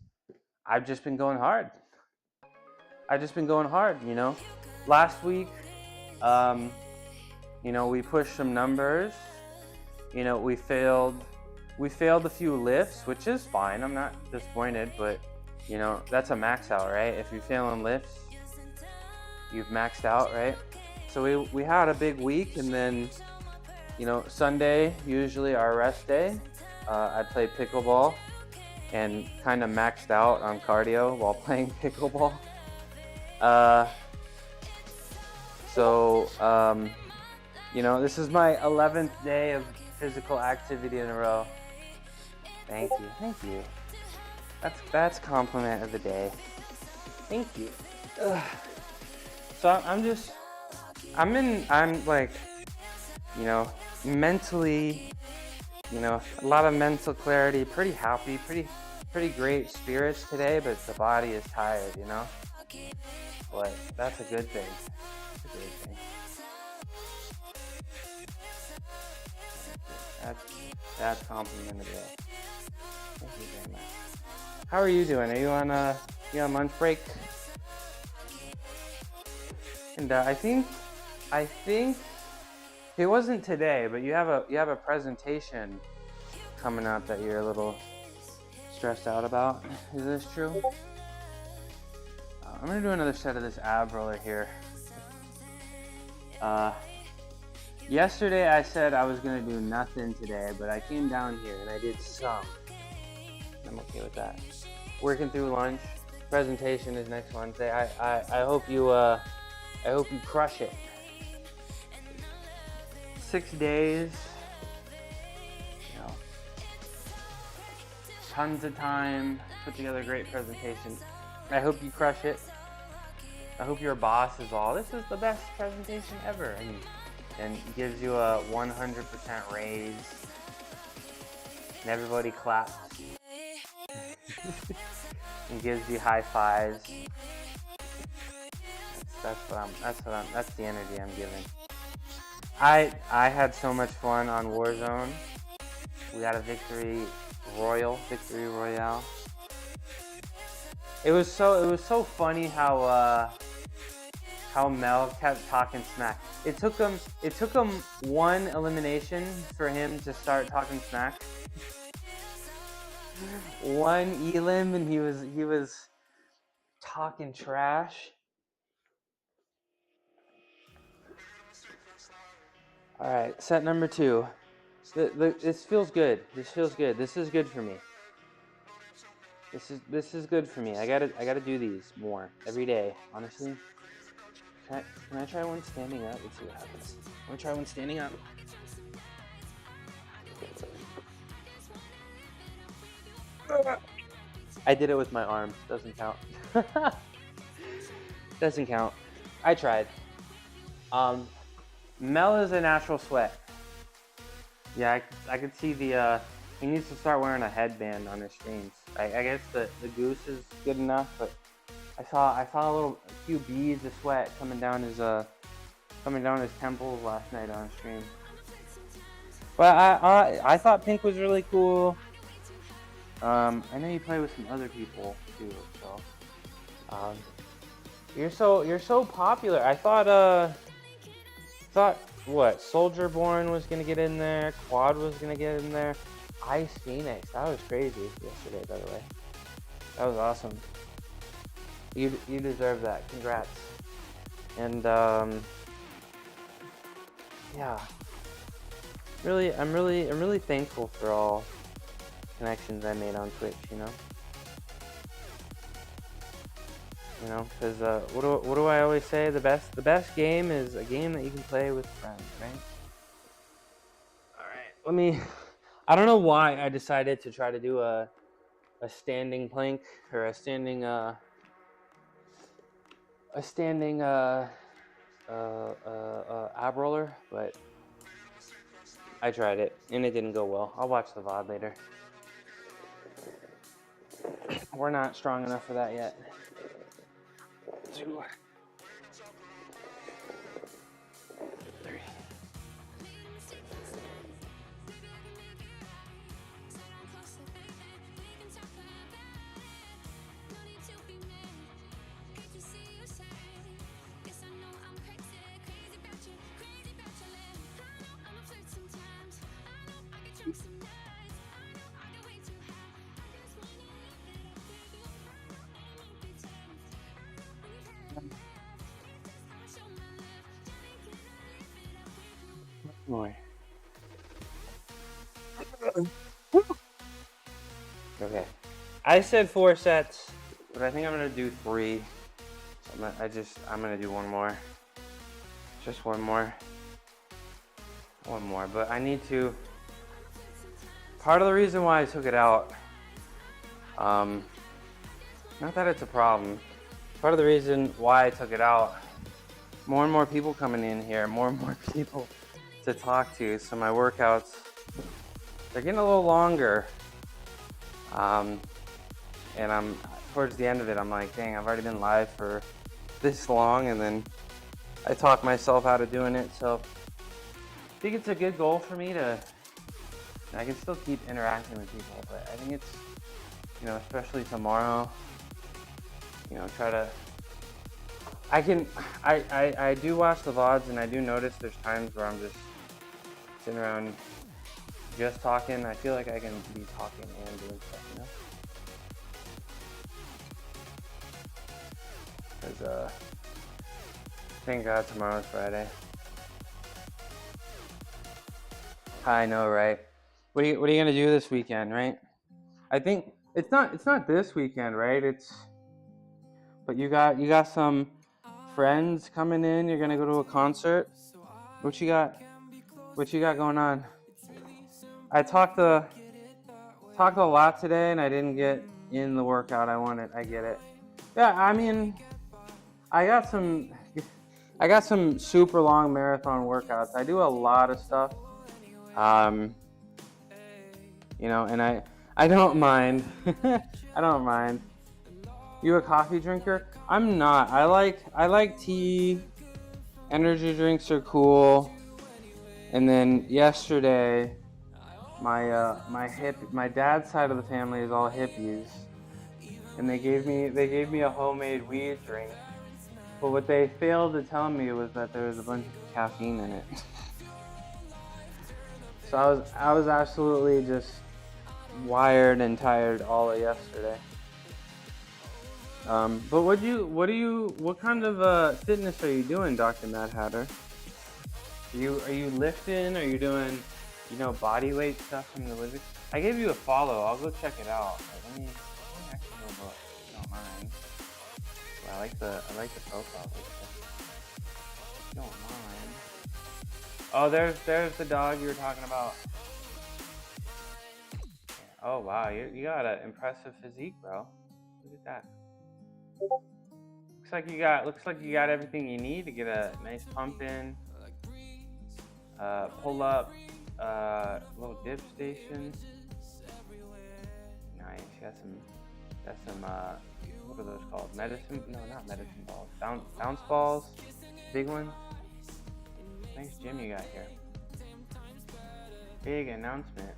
I've just been going hard. You know. Last week, you know, we pushed some numbers. You know, we failed a few lifts, which is fine. I'm not disappointed, but you know, that's a max out, right? If you fail on lifts, you've maxed out, right? So we had a big week, and then, you know, Sunday, usually our rest day, I played pickleball and kind of maxed out on cardio while playing pickleball. You know, this is my 11th day of physical activity in a row. Thank you. That's compliment of the day. Thank you. So I'm like, you know, mentally, you know, a lot of mental clarity, pretty happy, pretty great spirits today, but the body is tired, you know? But that's a good thing. That's a great thing. That's compliment of the day. Thank you very much. How are you doing? Are you on lunch break? And I think it wasn't today, but you have a presentation coming up that you're a little stressed out about. Is this true? I'm gonna do another set of this ab roller here. Yesterday I said I was gonna do nothing today, but I came down here and I did some. I'm okay with that. Working through lunch. Presentation is next Wednesday. I hope you crush it. 6 days. You know, tons of time. Put together a great presentation. I hope you crush it. I hope your boss is all, this is the best presentation ever, and gives you a 100% raise, and everybody claps and gives you high fives. That's the energy I'm giving. I had so much fun on Warzone. We got a victory royale. It was so funny how Mel kept talking smack. It took him one elimination for him to start talking smack. One elim and he was talking trash. All right, set number 2. This feels good. This is good for me. This is good for me. I gotta do these more every day. Honestly, can I try one standing up? Let's see what happens. I'm gonna try one standing up. I did it with my arms. Doesn't count. Doesn't count. I tried. Mel is a natural sweat. Yeah, I could see the. He needs to start wearing a headband on his streams. I guess the goose is good enough, but I saw a few beads of sweat coming down his temples last night on stream. But I thought Pink was really cool. I know you play with some other people too, so you're so popular. I thought what, Soldier Born was gonna get in there, Quad was gonna get in there, Ice Phoenix. That was crazy yesterday, by the way. That was awesome. You deserve that. Congrats. And yeah. I'm really thankful for all connections I made on Twitch, you know? You know, because what do I always say? The best game is a game that you can play with friends, right? Alright, I don't know why I decided to try to do a standing plank or a standing ab roller, but I tried it and it didn't go well. I'll watch the VOD later. We're not strong enough for that yet. 2, 3. More. Okay. I said 4 sets, but I think I'm gonna do 3. I'm gonna do one more. Just one more. But I need to. Part of the reason why I took it out, not that it's a problem. Part of the reason why I took it out, more and more people coming in here, more and more people to talk to, so my workouts, they're getting a little longer. And I'm towards the end of it, I'm like, dang, I've already been live for this long, and then I talk myself out of doing it. So I think it's a good goal for me to, I can still keep interacting with people, but I think it's, you know, especially tomorrow, you know, try to, I do watch the VODs, and I do notice there's times where I'm just sitting around just talking. I feel like I can be talking and doing stuff, you know? Because, thank God tomorrow's Friday. I know, right? What are you gonna do this weekend, right? I think it's not this weekend, right? But you got some friends coming in. You're gonna go to a concert. What you got going on? I talked a lot today, and I didn't get in the workout I wanted. I get it. Yeah, I mean, I got some super long marathon workouts. I do a lot of stuff. You know, and I don't mind. I don't mind. You a coffee drinker? I'm not. I like tea. Energy drinks are cool. And then yesterday, my dad's side of the family is all hippies, and they gave me a homemade weed drink. But what they failed to tell me was that there was a bunch of caffeine in it. So I was absolutely just wired and tired all of yesterday. But what kind of fitness are you doing, Dr. Mad Hatter? Are you lifting? Are you doing, you know, body weight stuff from the living? I gave you a follow. I'll go check it out. Let me actually go look, if you don't mind. Well, I like the profile picture. If you don't mind. Oh, there's the dog you were talking about. Oh wow, you got an impressive physique, bro. Look at that. Looks like you got everything you need to get a nice pump in. Pull up, little dip station. nice. Got some what are those called? Medicine? No, not medicine balls. Bounce balls. Big ones. Nice gym you got here. Big announcement.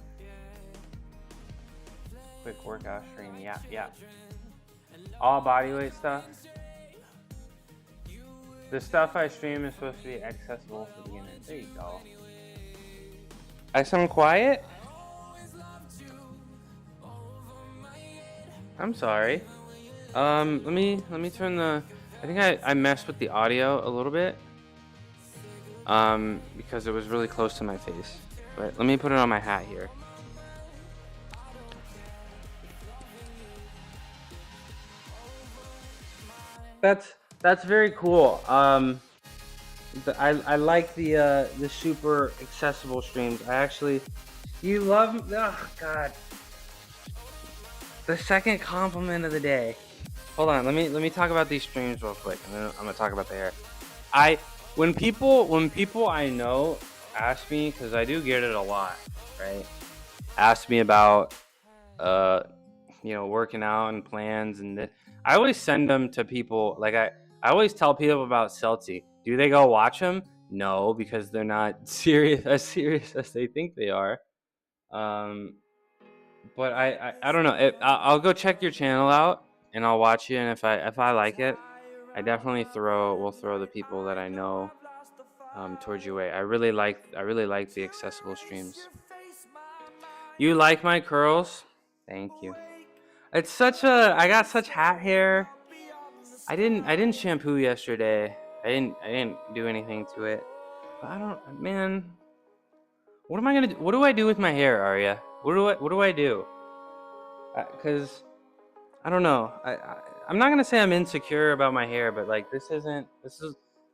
Quick workout stream. Yeah. All bodyweight stuff. The stuff I stream is supposed to be accessible for beginners. There you go. I sound quiet? I'm sorry. Let me turn the. I think I messed with the audio a little bit. Because it was really close to my face. But let me put it on my hat here. That's very cool. I like the super accessible streams. You love. Oh God. The second compliment of the day. Hold on. Let me talk about these streams real quick, and then I'm gonna talk about the hair. When people I know ask me, because I do get it a lot, right? Ask me about working out and plans, and I always send them to people. Like I always tell people about Celtic. Do they go watch them? No, because they're not as serious as they think they are. But I don't know. I'll go check your channel out and I'll watch you. And if I like it, I definitely will throw the people that I know towards your way. I really like the accessible streams. You like my curls? Thank you. It's I got such hat hair. I didn't shampoo yesterday. I didn't do anything to it. But man. What am I gonna do? What do I do with my hair, Arya? What do I do? Cause I don't know. I'm not gonna say I'm insecure about my hair, but like this is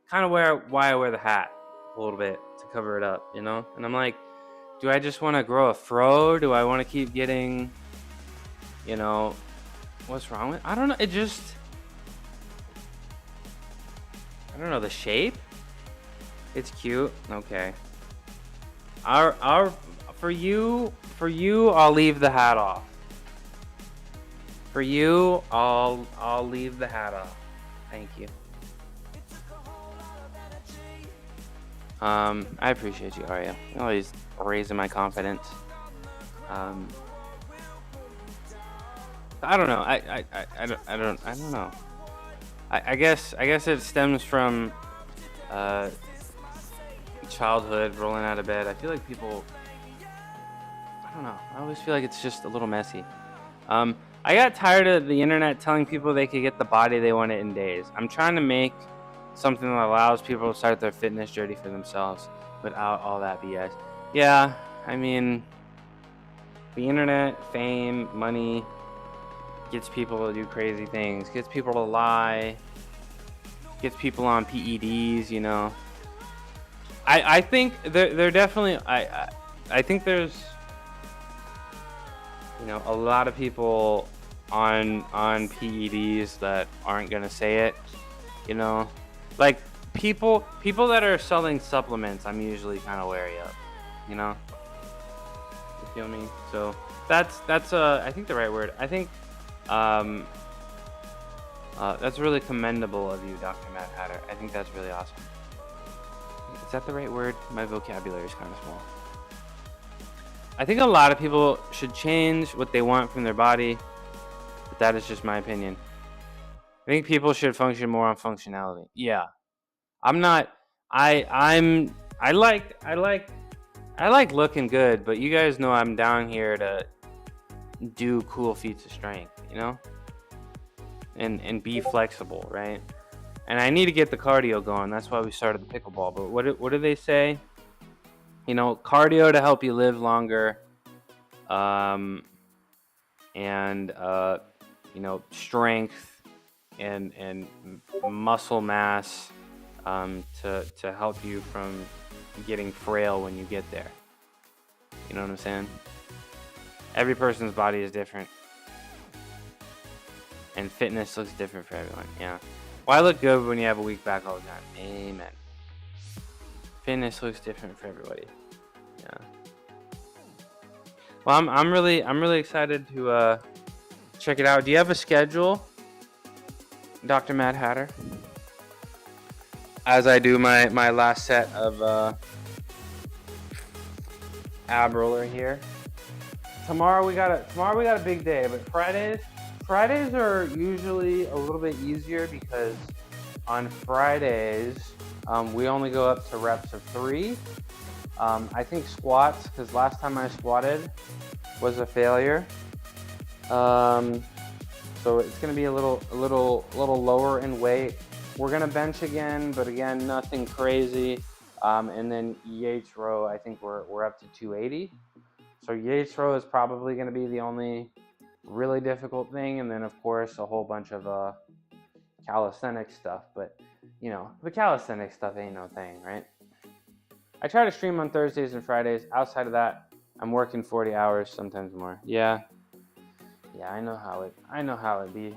kind of why I wear the hat a little bit to cover it up, you know. And I'm like, do I just want to grow a fro? Do I want to keep getting, what's wrong with? I don't know. I don't know the shape. It's cute. Okay. For you, I'll leave the hat off. For you, I'll leave the hat off. Thank you. I appreciate you, Arya. You're always raising my confidence. I don't know. I don't know. I guess it stems from childhood, rolling out of bed. I feel like people, I don't know. I always feel like it's just a little messy. I got tired of the internet telling people they could get the body they wanted in days. I'm trying to make something that allows people to start their fitness journey for themselves without all that BS. Yeah, I mean, the internet, fame, money gets people to do crazy things, gets people to lie, gets people on PEDs, you know. I think they're definitely, I think there's, a lot of people on PEDs that aren't gonna say it, like people that are selling supplements. I'm usually kind of wary of, you feel me? So that's I think the right word. I think that's really commendable of you, Dr. Mad Hatter. I think that's really awesome. Is that the right word? My vocabulary is kind of small. I think a lot of people should change what they want from their body, but that is just my opinion. I think people should function more on functionality. Yeah. I'm not I like looking good, but you guys know I'm down here to do cool feats of strength, and be flexible, right? And I need to get the cardio going. That's why we started the pickleball. But what do they say? Cardio to help you live longer, and strength and muscle mass to help you from getting frail when you get there. You know what I'm saying? Every person's body is different, and fitness looks different for everyone. Yeah. Well, I look good when you have a weak back all the time. Amen. Fitness looks different for everybody. Yeah. Well, I'm really excited to check it out. Do you have a schedule, Dr. Mad Hatter? As I do my last set of ab roller here. Tomorrow we got a big day, but Fridays are usually a little bit easier because on Fridays we only go up to reps of 3. I think squats, because last time I squatted was a failure. So it's going to be a little lower in weight. We're going to bench again, but again, nothing crazy. And then Yates row, I think we're up to 280. So Yates row is probably going to be the only really difficult thing. And then of course, a whole bunch of calisthenic stuff. But you know, the calisthenic stuff ain't no thing, right? I try to stream on Thursdays and Fridays. Outside of that, I'm working 40 hours, sometimes more. Yeah, I know how it be.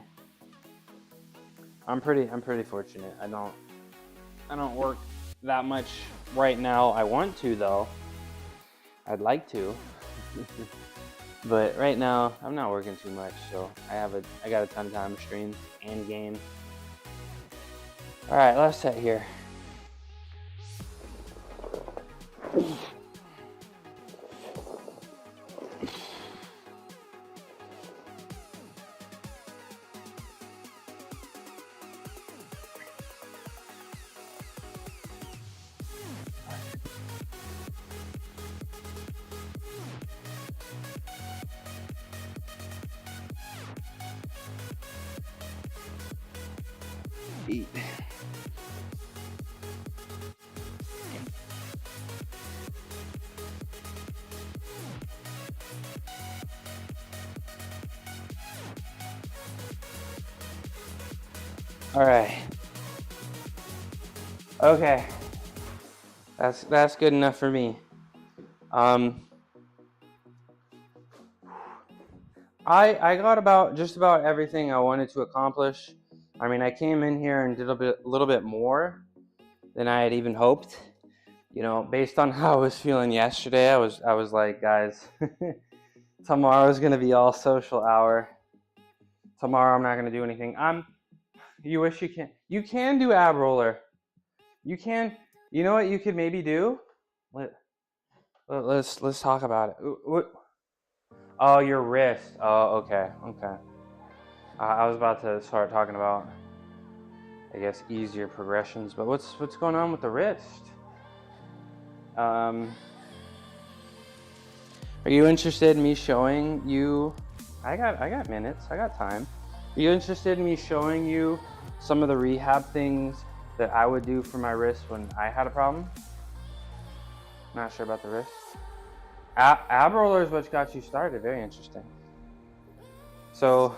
I'm pretty fortunate. I don't work that much right now. I want to though. I'd like to. But right now I'm not working too much, so I got a ton of time to stream and game. All right, last set here. Eat. All right. Okay. That's good enough for me. I got just about everything I wanted to accomplish. I mean, I came in here and did a little bit more than I had even hoped. You know, based on how I was feeling yesterday, I was like, guys, tomorrow's gonna be all social hour. Tomorrow I'm not gonna do anything. You wish you can. You can do ab roller. You can. You know what you could maybe do? Let's talk about it. Oh, your wrist. Oh, okay. I was about to start talking about, I guess, easier progressions. But what's going on with the wrist? Are you interested in me showing you? I got minutes. I got time. Are you interested in me showing you some of the rehab things that I would do for my wrist when I had a problem? Not sure about the wrist. Ab roller is what got you started. Very interesting. So,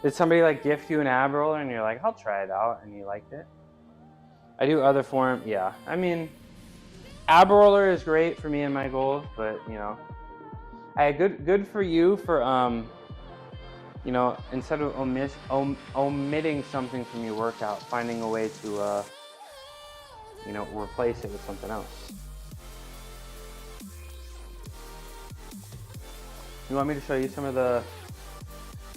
did somebody like gift you an ab roller and you're like, I'll try it out, and you liked it? I do other form. Yeah, I mean, ab roller is great for me and my goals, but you know, good for you for you know, instead of omitting something from your workout, finding a way to you know, replace it with something else. You want me to show you some of the?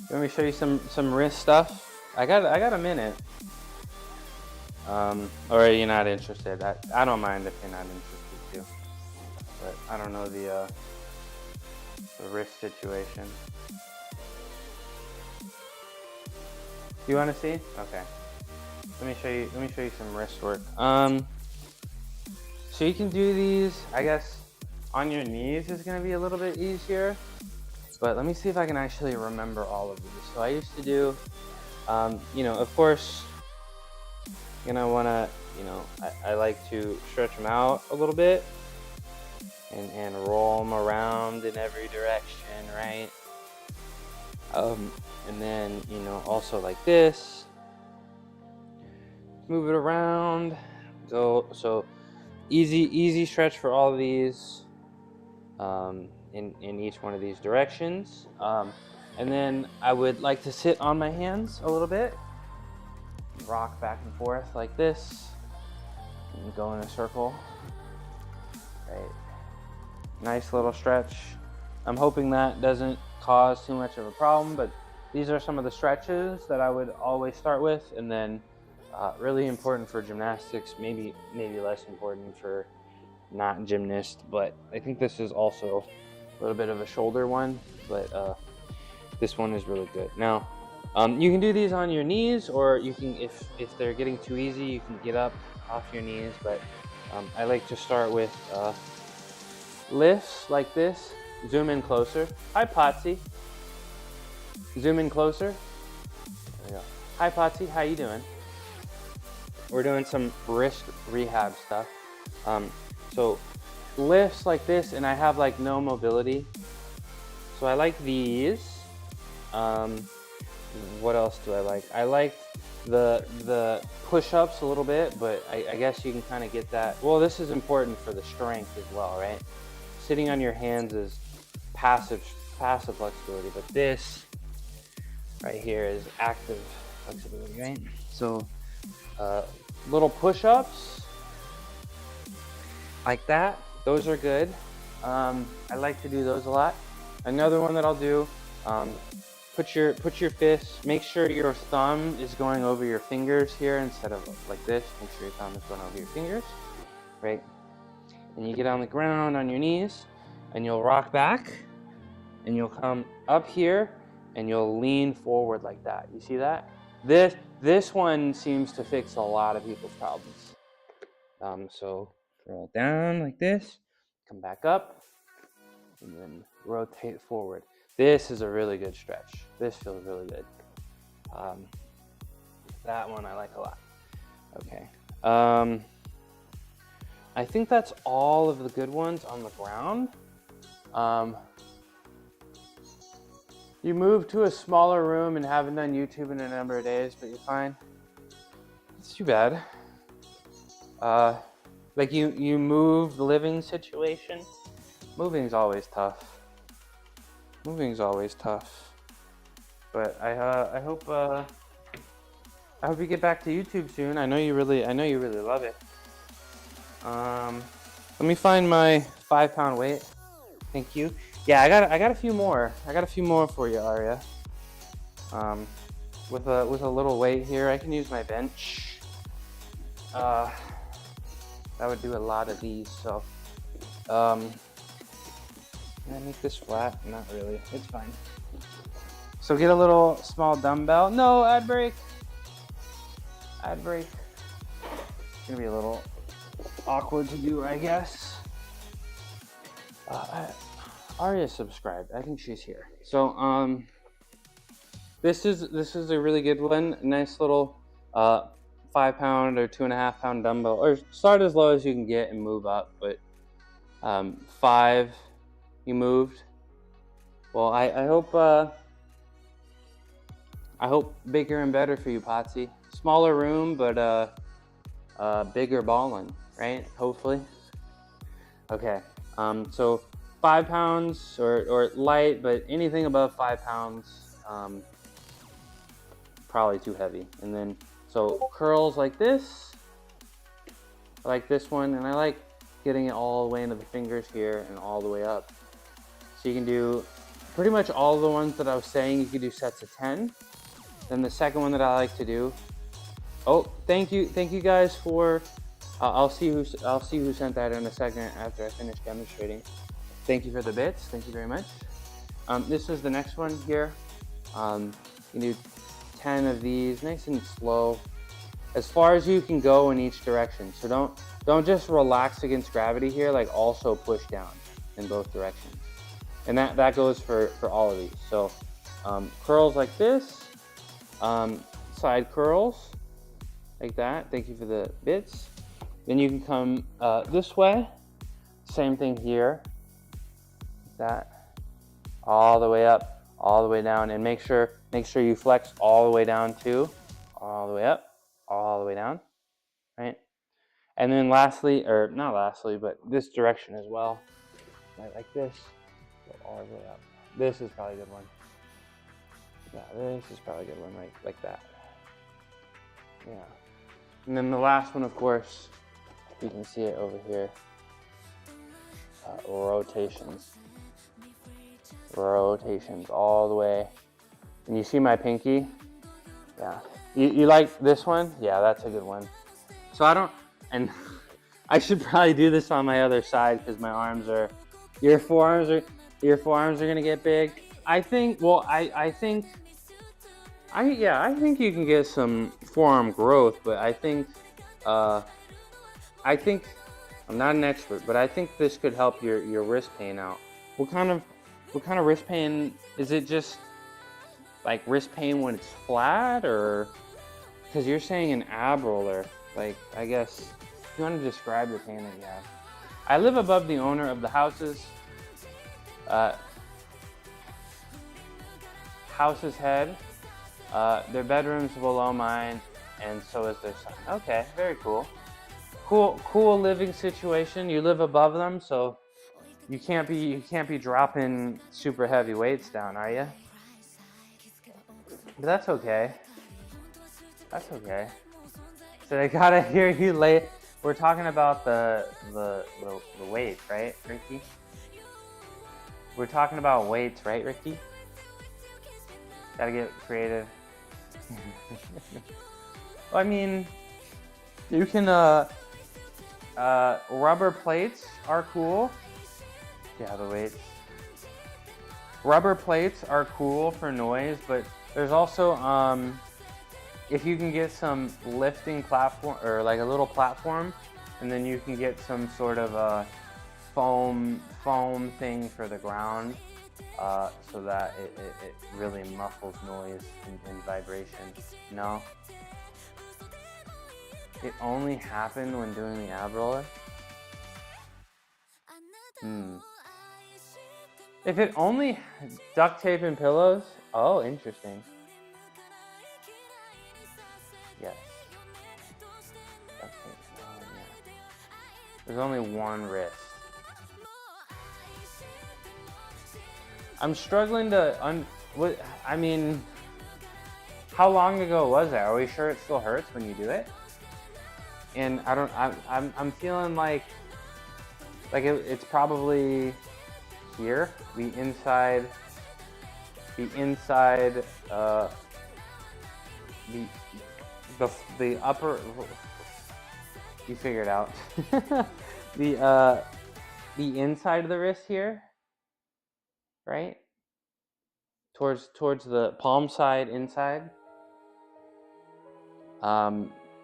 You want me to show you some wrist stuff? I got a minute. Or are you not interested? I don't mind if you're not interested too. But I don't know the wrist situation. You want to see? Okay. Let me show you some wrist work. So you can do these. I guess on your knees is going to be a little bit easier. But let me see if I can actually remember all of these. So I used to do, you know, of course, you're gonna wanna, you know, I like to stretch them out a little bit and roll them around in every direction, right? And then, you know, also like this, move it around. So easy stretch for all of these. In each one of these directions. And then I would like to sit on my hands a little bit, rock back and forth like this, and go in a circle. Right. Nice little stretch. I'm hoping that doesn't cause too much of a problem, but these are some of the stretches that I would always start with, and then really important for gymnastics, maybe less important for not gymnast, but I think this is also a little bit of a shoulder one, but this one is really good. Now, you can do these on your knees, or you can, if they're getting too easy, you can get up off your knees, but I like to start with lifts like this. Zoom in closer. Hi, Potsy. Zoom in closer. There we go. Hi, Potsy. How you doing? We're doing some wrist rehab stuff. So lifts like this, and I have like no mobility. So I like these. What else do I like? I like the push-ups a little bit, but I guess you can kind of get that. Well, this is important for the strength as well, right? Sitting on your hands is passive flexibility, but this right here is active flexibility, right? So little push-ups like that, those are good. I like to do those a lot. Another one that I'll do, put your fists, make sure your thumb is going over your fingers here instead of like this. Make sure your thumb is going over your fingers, right? And you get on the ground on your knees, and you'll rock back, and you'll come up here, and you'll lean forward like that. You see that? This one seems to fix a lot of people's problems. So roll down like this, come back up, and then rotate forward. This is a really good stretch. This feels really good. That one I like a lot. Okay. I think that's all of the good ones on the ground. You moved to a smaller room and haven't done YouTube in a number of days, but you're fine. It's too bad. Like you moved the living situation. Moving's always tough. Moving's always tough. But I hope you get back to YouTube soon. I know you really love it. Let me find my 5-pound weight. Thank you. Yeah, I got a few more. I got a few more for you, Aria. With a little weight here, I can use my bench. That would do a lot of these. So, can I make this flat? Not really. It's fine. So get a little small dumbbell. No, ad break. Ad break. It's gonna be a little awkward to do, I guess. Aria subscribed. I think she's here. So this is a really good one. Nice little 5-pound or 2.5-pound dumbbell, or start as low as you can get and move up. But 5, you moved. Well, I hope bigger and better for you, Potsy. Smaller room, but bigger ballin', right? Hopefully. Okay. So 5 pounds or light, but anything above 5 pounds, probably too heavy. And then, so curls like this, I like this one, and I like getting it all the way into the fingers here and all the way up. So you can do pretty much all the ones that I was saying. You could do sets of 10. Then the second one that I like to do, oh, thank you guys for, I'll see who sent that in a second after I finish demonstrating. Thank you for the bits. Thank you very much. This is the next one here. You can do 10 of these, nice and slow, as far as you can go in each direction. So don't just relax against gravity here. Like also push down in both directions, and that goes for all of these. So curls like this, side curls like that. Thank you for the bits. Then you can come this way. Same thing here. That all the way up, all the way down, and make sure you flex all the way down too, all the way up, all the way down, right? And then lastly, or not lastly, but this direction as well, right, like this, go all the way up. This is probably a good one. Yeah, this is probably a good one, right, like that. Yeah. And then the last one, of course, you can see it over here. Rotations all the way And you see my pinky? Yeah. You like this one? Yeah, that's a good one. So I don't, and I should probably do this on my other side because my arms are, your forearms are gonna get big. I think, well, I think you can get some forearm growth, but I think I'm not an expert, but I think this could help your wrist pain out. What kind of wrist pain is it? Just like wrist pain when it's flat, or because you're saying an ab roller? Like, I guess if you want to describe the pain that you have. I live above the owner of the house's head. Their bedroom's below mine, and so is their son. Okay, very cool. Cool living situation. You live above them, so you can't be dropping super heavy weights down, are you? But that's okay. That's okay. So I gotta hear you late. We're talking about the weight, right, Ricky? We're talking about weights, right, Ricky? Gotta get creative. Well, I mean, you can rubber plates are cool. Yeah, the weights. Rubber plates are cool for noise, but there's also if you can get some lifting platform, or like a little platform, and then you can get some sort of a foam thing for the ground, so that it really muffles noise and vibration. No? It only happened when doing the ab roller? If it only duct tape and pillows? Oh, interesting. Yes. Duct tape. Oh, yeah. There's only one wrist. I'm struggling to I mean, how long ago was that? Are we sure it still hurts when you do it? And I'm feeling like it's probably here, the inside, the upper, you figure it out. The inside of the wrist here, right? Towards the palm side inside.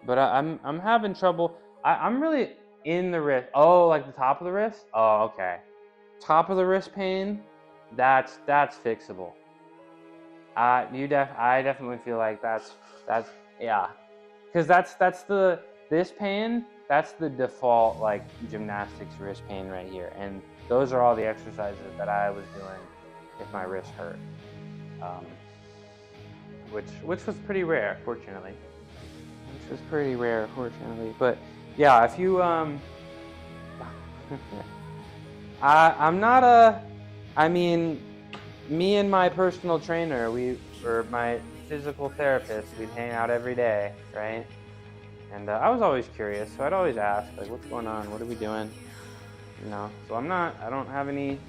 But I'm having trouble. I'm really in the wrist. Oh, like the top of the wrist? Oh, okay. Top of the wrist pain, that's fixable. I definitely feel like that's yeah. Because this pain, that's the default like gymnastics wrist pain right here. And those are all the exercises that I was doing if my wrist hurt. Which was pretty rare, fortunately. But yeah, if you I mean, me and my personal trainer, or my physical therapist, we'd hang out every day, right? And I was always curious, so I'd always ask, like, what's going on? What are we doing? You know, so I don't have any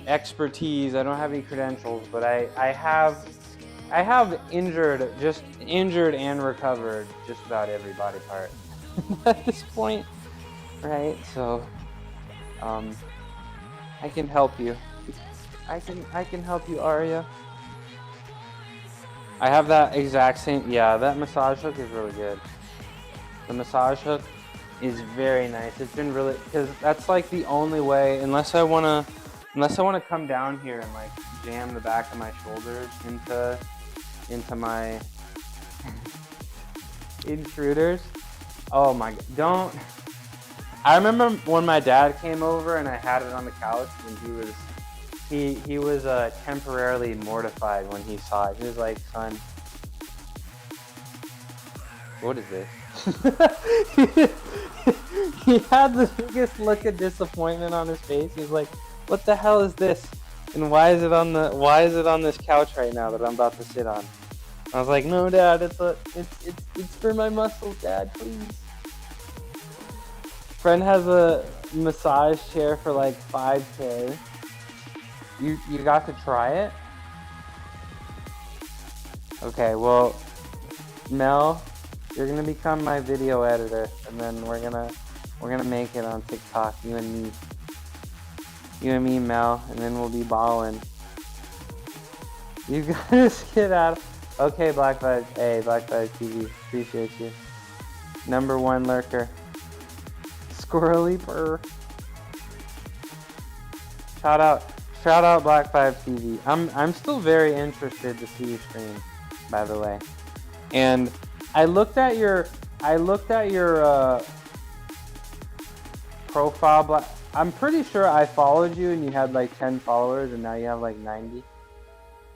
expertise, I don't have any credentials, but I have injured and recovered just about every body part at this point, right? So, I can help you. I can help you, Arya. I have that exact same, yeah, that massage hook is really good. The massage hook is very nice. It's been really, because that's like the only way, unless I wanna come down here and like jam the back of my shoulders into my intruders. Oh my god, don't. I remember when my dad came over and I had it on the couch, and he was temporarily mortified when he saw it. He was like, son, what is this? He had the biggest look of disappointment on his face. He was like, what the hell is this? And why is it on this couch right now that I'm about to sit on? I was like, no, Dad, it's for my muscles, Dad, please. Friend has a massage chair for like $5K. You got to try it? Okay, well, Mel, you're gonna become my video editor, and then we're gonna make it on TikTok, you and me, Mel, and then we'll be ballin'. You guys get out. Okay, Black 5, hey, Black 5 TV, appreciate you. Number 1 lurker. Squirrely purr. Shout out Black 5 TV. I'm still very interested to see you stream, by the way. And I looked at your profile. I'm pretty sure I followed you and you had like 10 followers, and now you have like 90.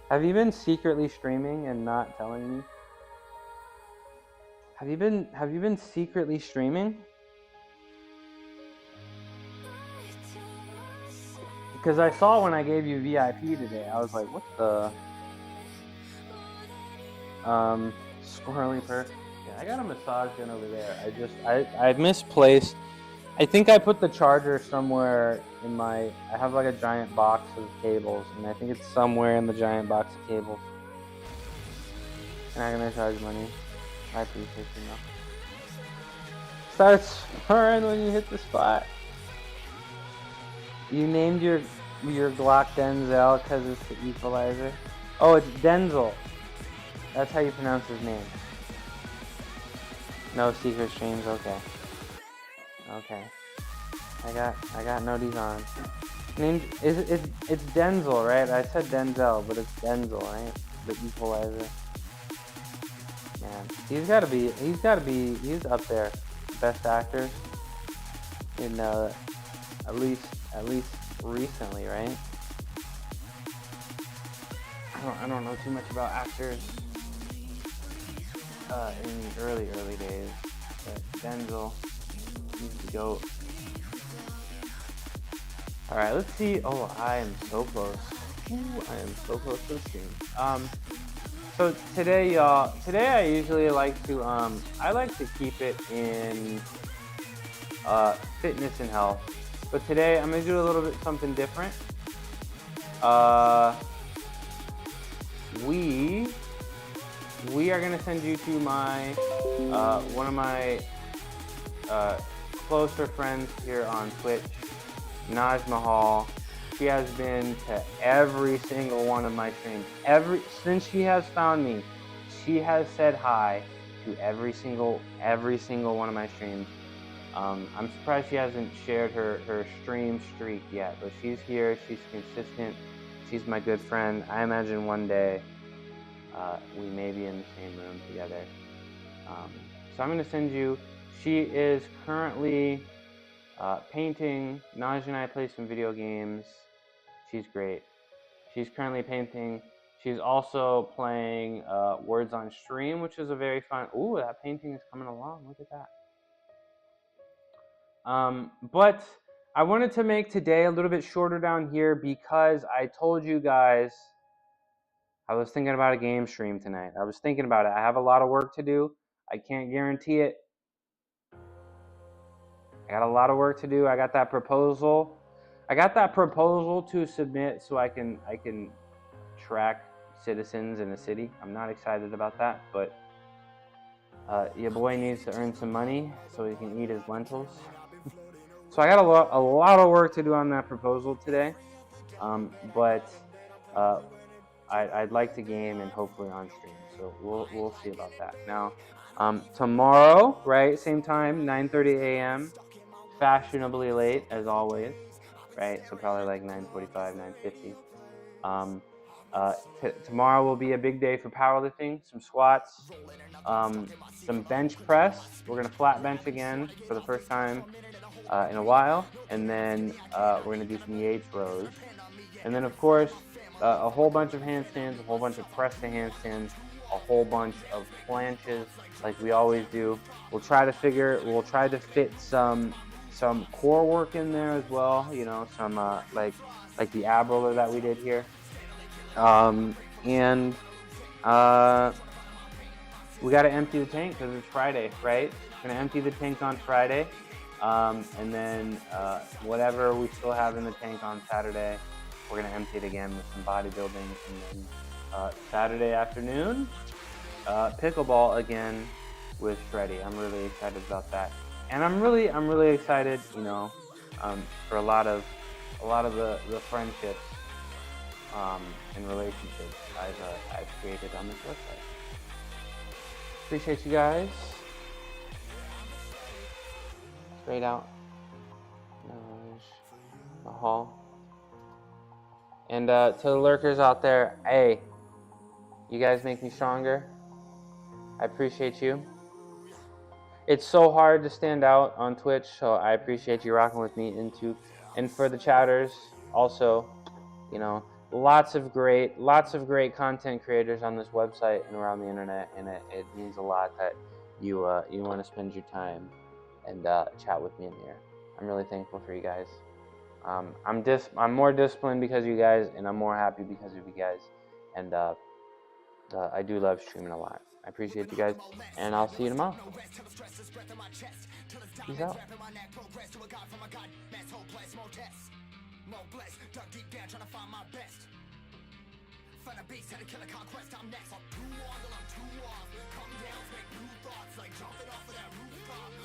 Have you been secretly streaming and not telling me? Have you been secretly streaming? Because I saw when I gave you VIP today, I was like, what the? Squirrely purr. Yeah, I got a massage gun over there. I misplaced. I think I put the charger somewhere in my. I have like a giant box of cables, and I think it's somewhere in the giant box of cables. And I'm gonna charge money. I appreciate you now. Start sparring when you hit the spot. You named your Glock Denzel because it's the equalizer. Oh, it's Denzel. That's how you pronounce his name. No secret streams. Okay. Okay. I got noties on. Named it's Denzel, right? I said Denzel, but it's Denzel, right? The equalizer. Man, he's up there. Best actors in at least recently, right? I don't know too much about actors in the early days, but Denzel, he's the GOAT. All right, let's see. Oh, I am so close. Ooh, I am so close to the stream. So today, y'all. Today, I usually like to I like to keep it in fitness and health. But today, I'm gonna do a little bit something different. We are gonna send you to my one of my closer friends here on Twitch, Naj Mahal. She has been to every single one of my streams. Since she has found me, she has said hi to every single one of my streams. I'm surprised she hasn't shared her stream streak yet, but she's here. She's consistent. She's my good friend. I imagine one day we may be in the same room together. So I'm going to send you. She is currently painting. Naj and I play some video games. She's great. She's currently painting. She's also playing Words on Stream, which is a very fun. Ooh, that painting is coming along. Look at that. But I wanted to make today a little bit shorter down here because I told you guys I was thinking about a game stream tonight. I was thinking about it. I have a lot of work to do. I can't guarantee it. I got a lot of work to do. I got that proposal. To submit so I can track citizens in the city. I'm not excited about that, but your boy needs to earn some money so he can eat his lentils. So I got a lot of work to do on that proposal today, but I'd like to game and hopefully on stream. So we'll see about that. Now, tomorrow, right, same time, 9:30 a.m. Fashionably late as always, right? So probably like 9:45, 9:50. Tomorrow will be a big day for powerlifting. Some squats, some bench press. We're gonna flat bench again for the first time in a while, and then we're gonna do some Yates rows, and then of course a whole bunch of handstands, a whole bunch of press to handstands, a whole bunch of planches, like we always do. We'll try to fit some core work in there as well. You know, some like the ab roller that we did here, and we got to empty the tank because it's Friday, right? We're gonna empty the tank on Friday. And then whatever we still have in the tank on Saturday, we're gonna empty it again with some bodybuilding, and then Saturday afternoon, pickleball again with Shreddy. I'm really excited about that, and I'm really excited, you know, for a lot of the friendships and relationships I've created on this website. Appreciate you guys. Straight out, Mahal, and to the lurkers out there, hey, you guys make me stronger. I appreciate you. It's so hard to stand out on Twitch, so I appreciate you rocking with me into. And for the chatters, also, you know, lots of great content creators on this website and around the internet, and it means a lot that you want to spend your time and chat with me in here. I'm really thankful for you guys. I'm more disciplined because of you guys, and I'm more happy because of you guys. And I do love streaming a lot. I appreciate you guys, and I'll see you tomorrow. Peace out. Find a beast, had to kill a conquest, I'm next. I'm too on till I'm too off. Come down, make new thoughts, like jumping off of that rooftop.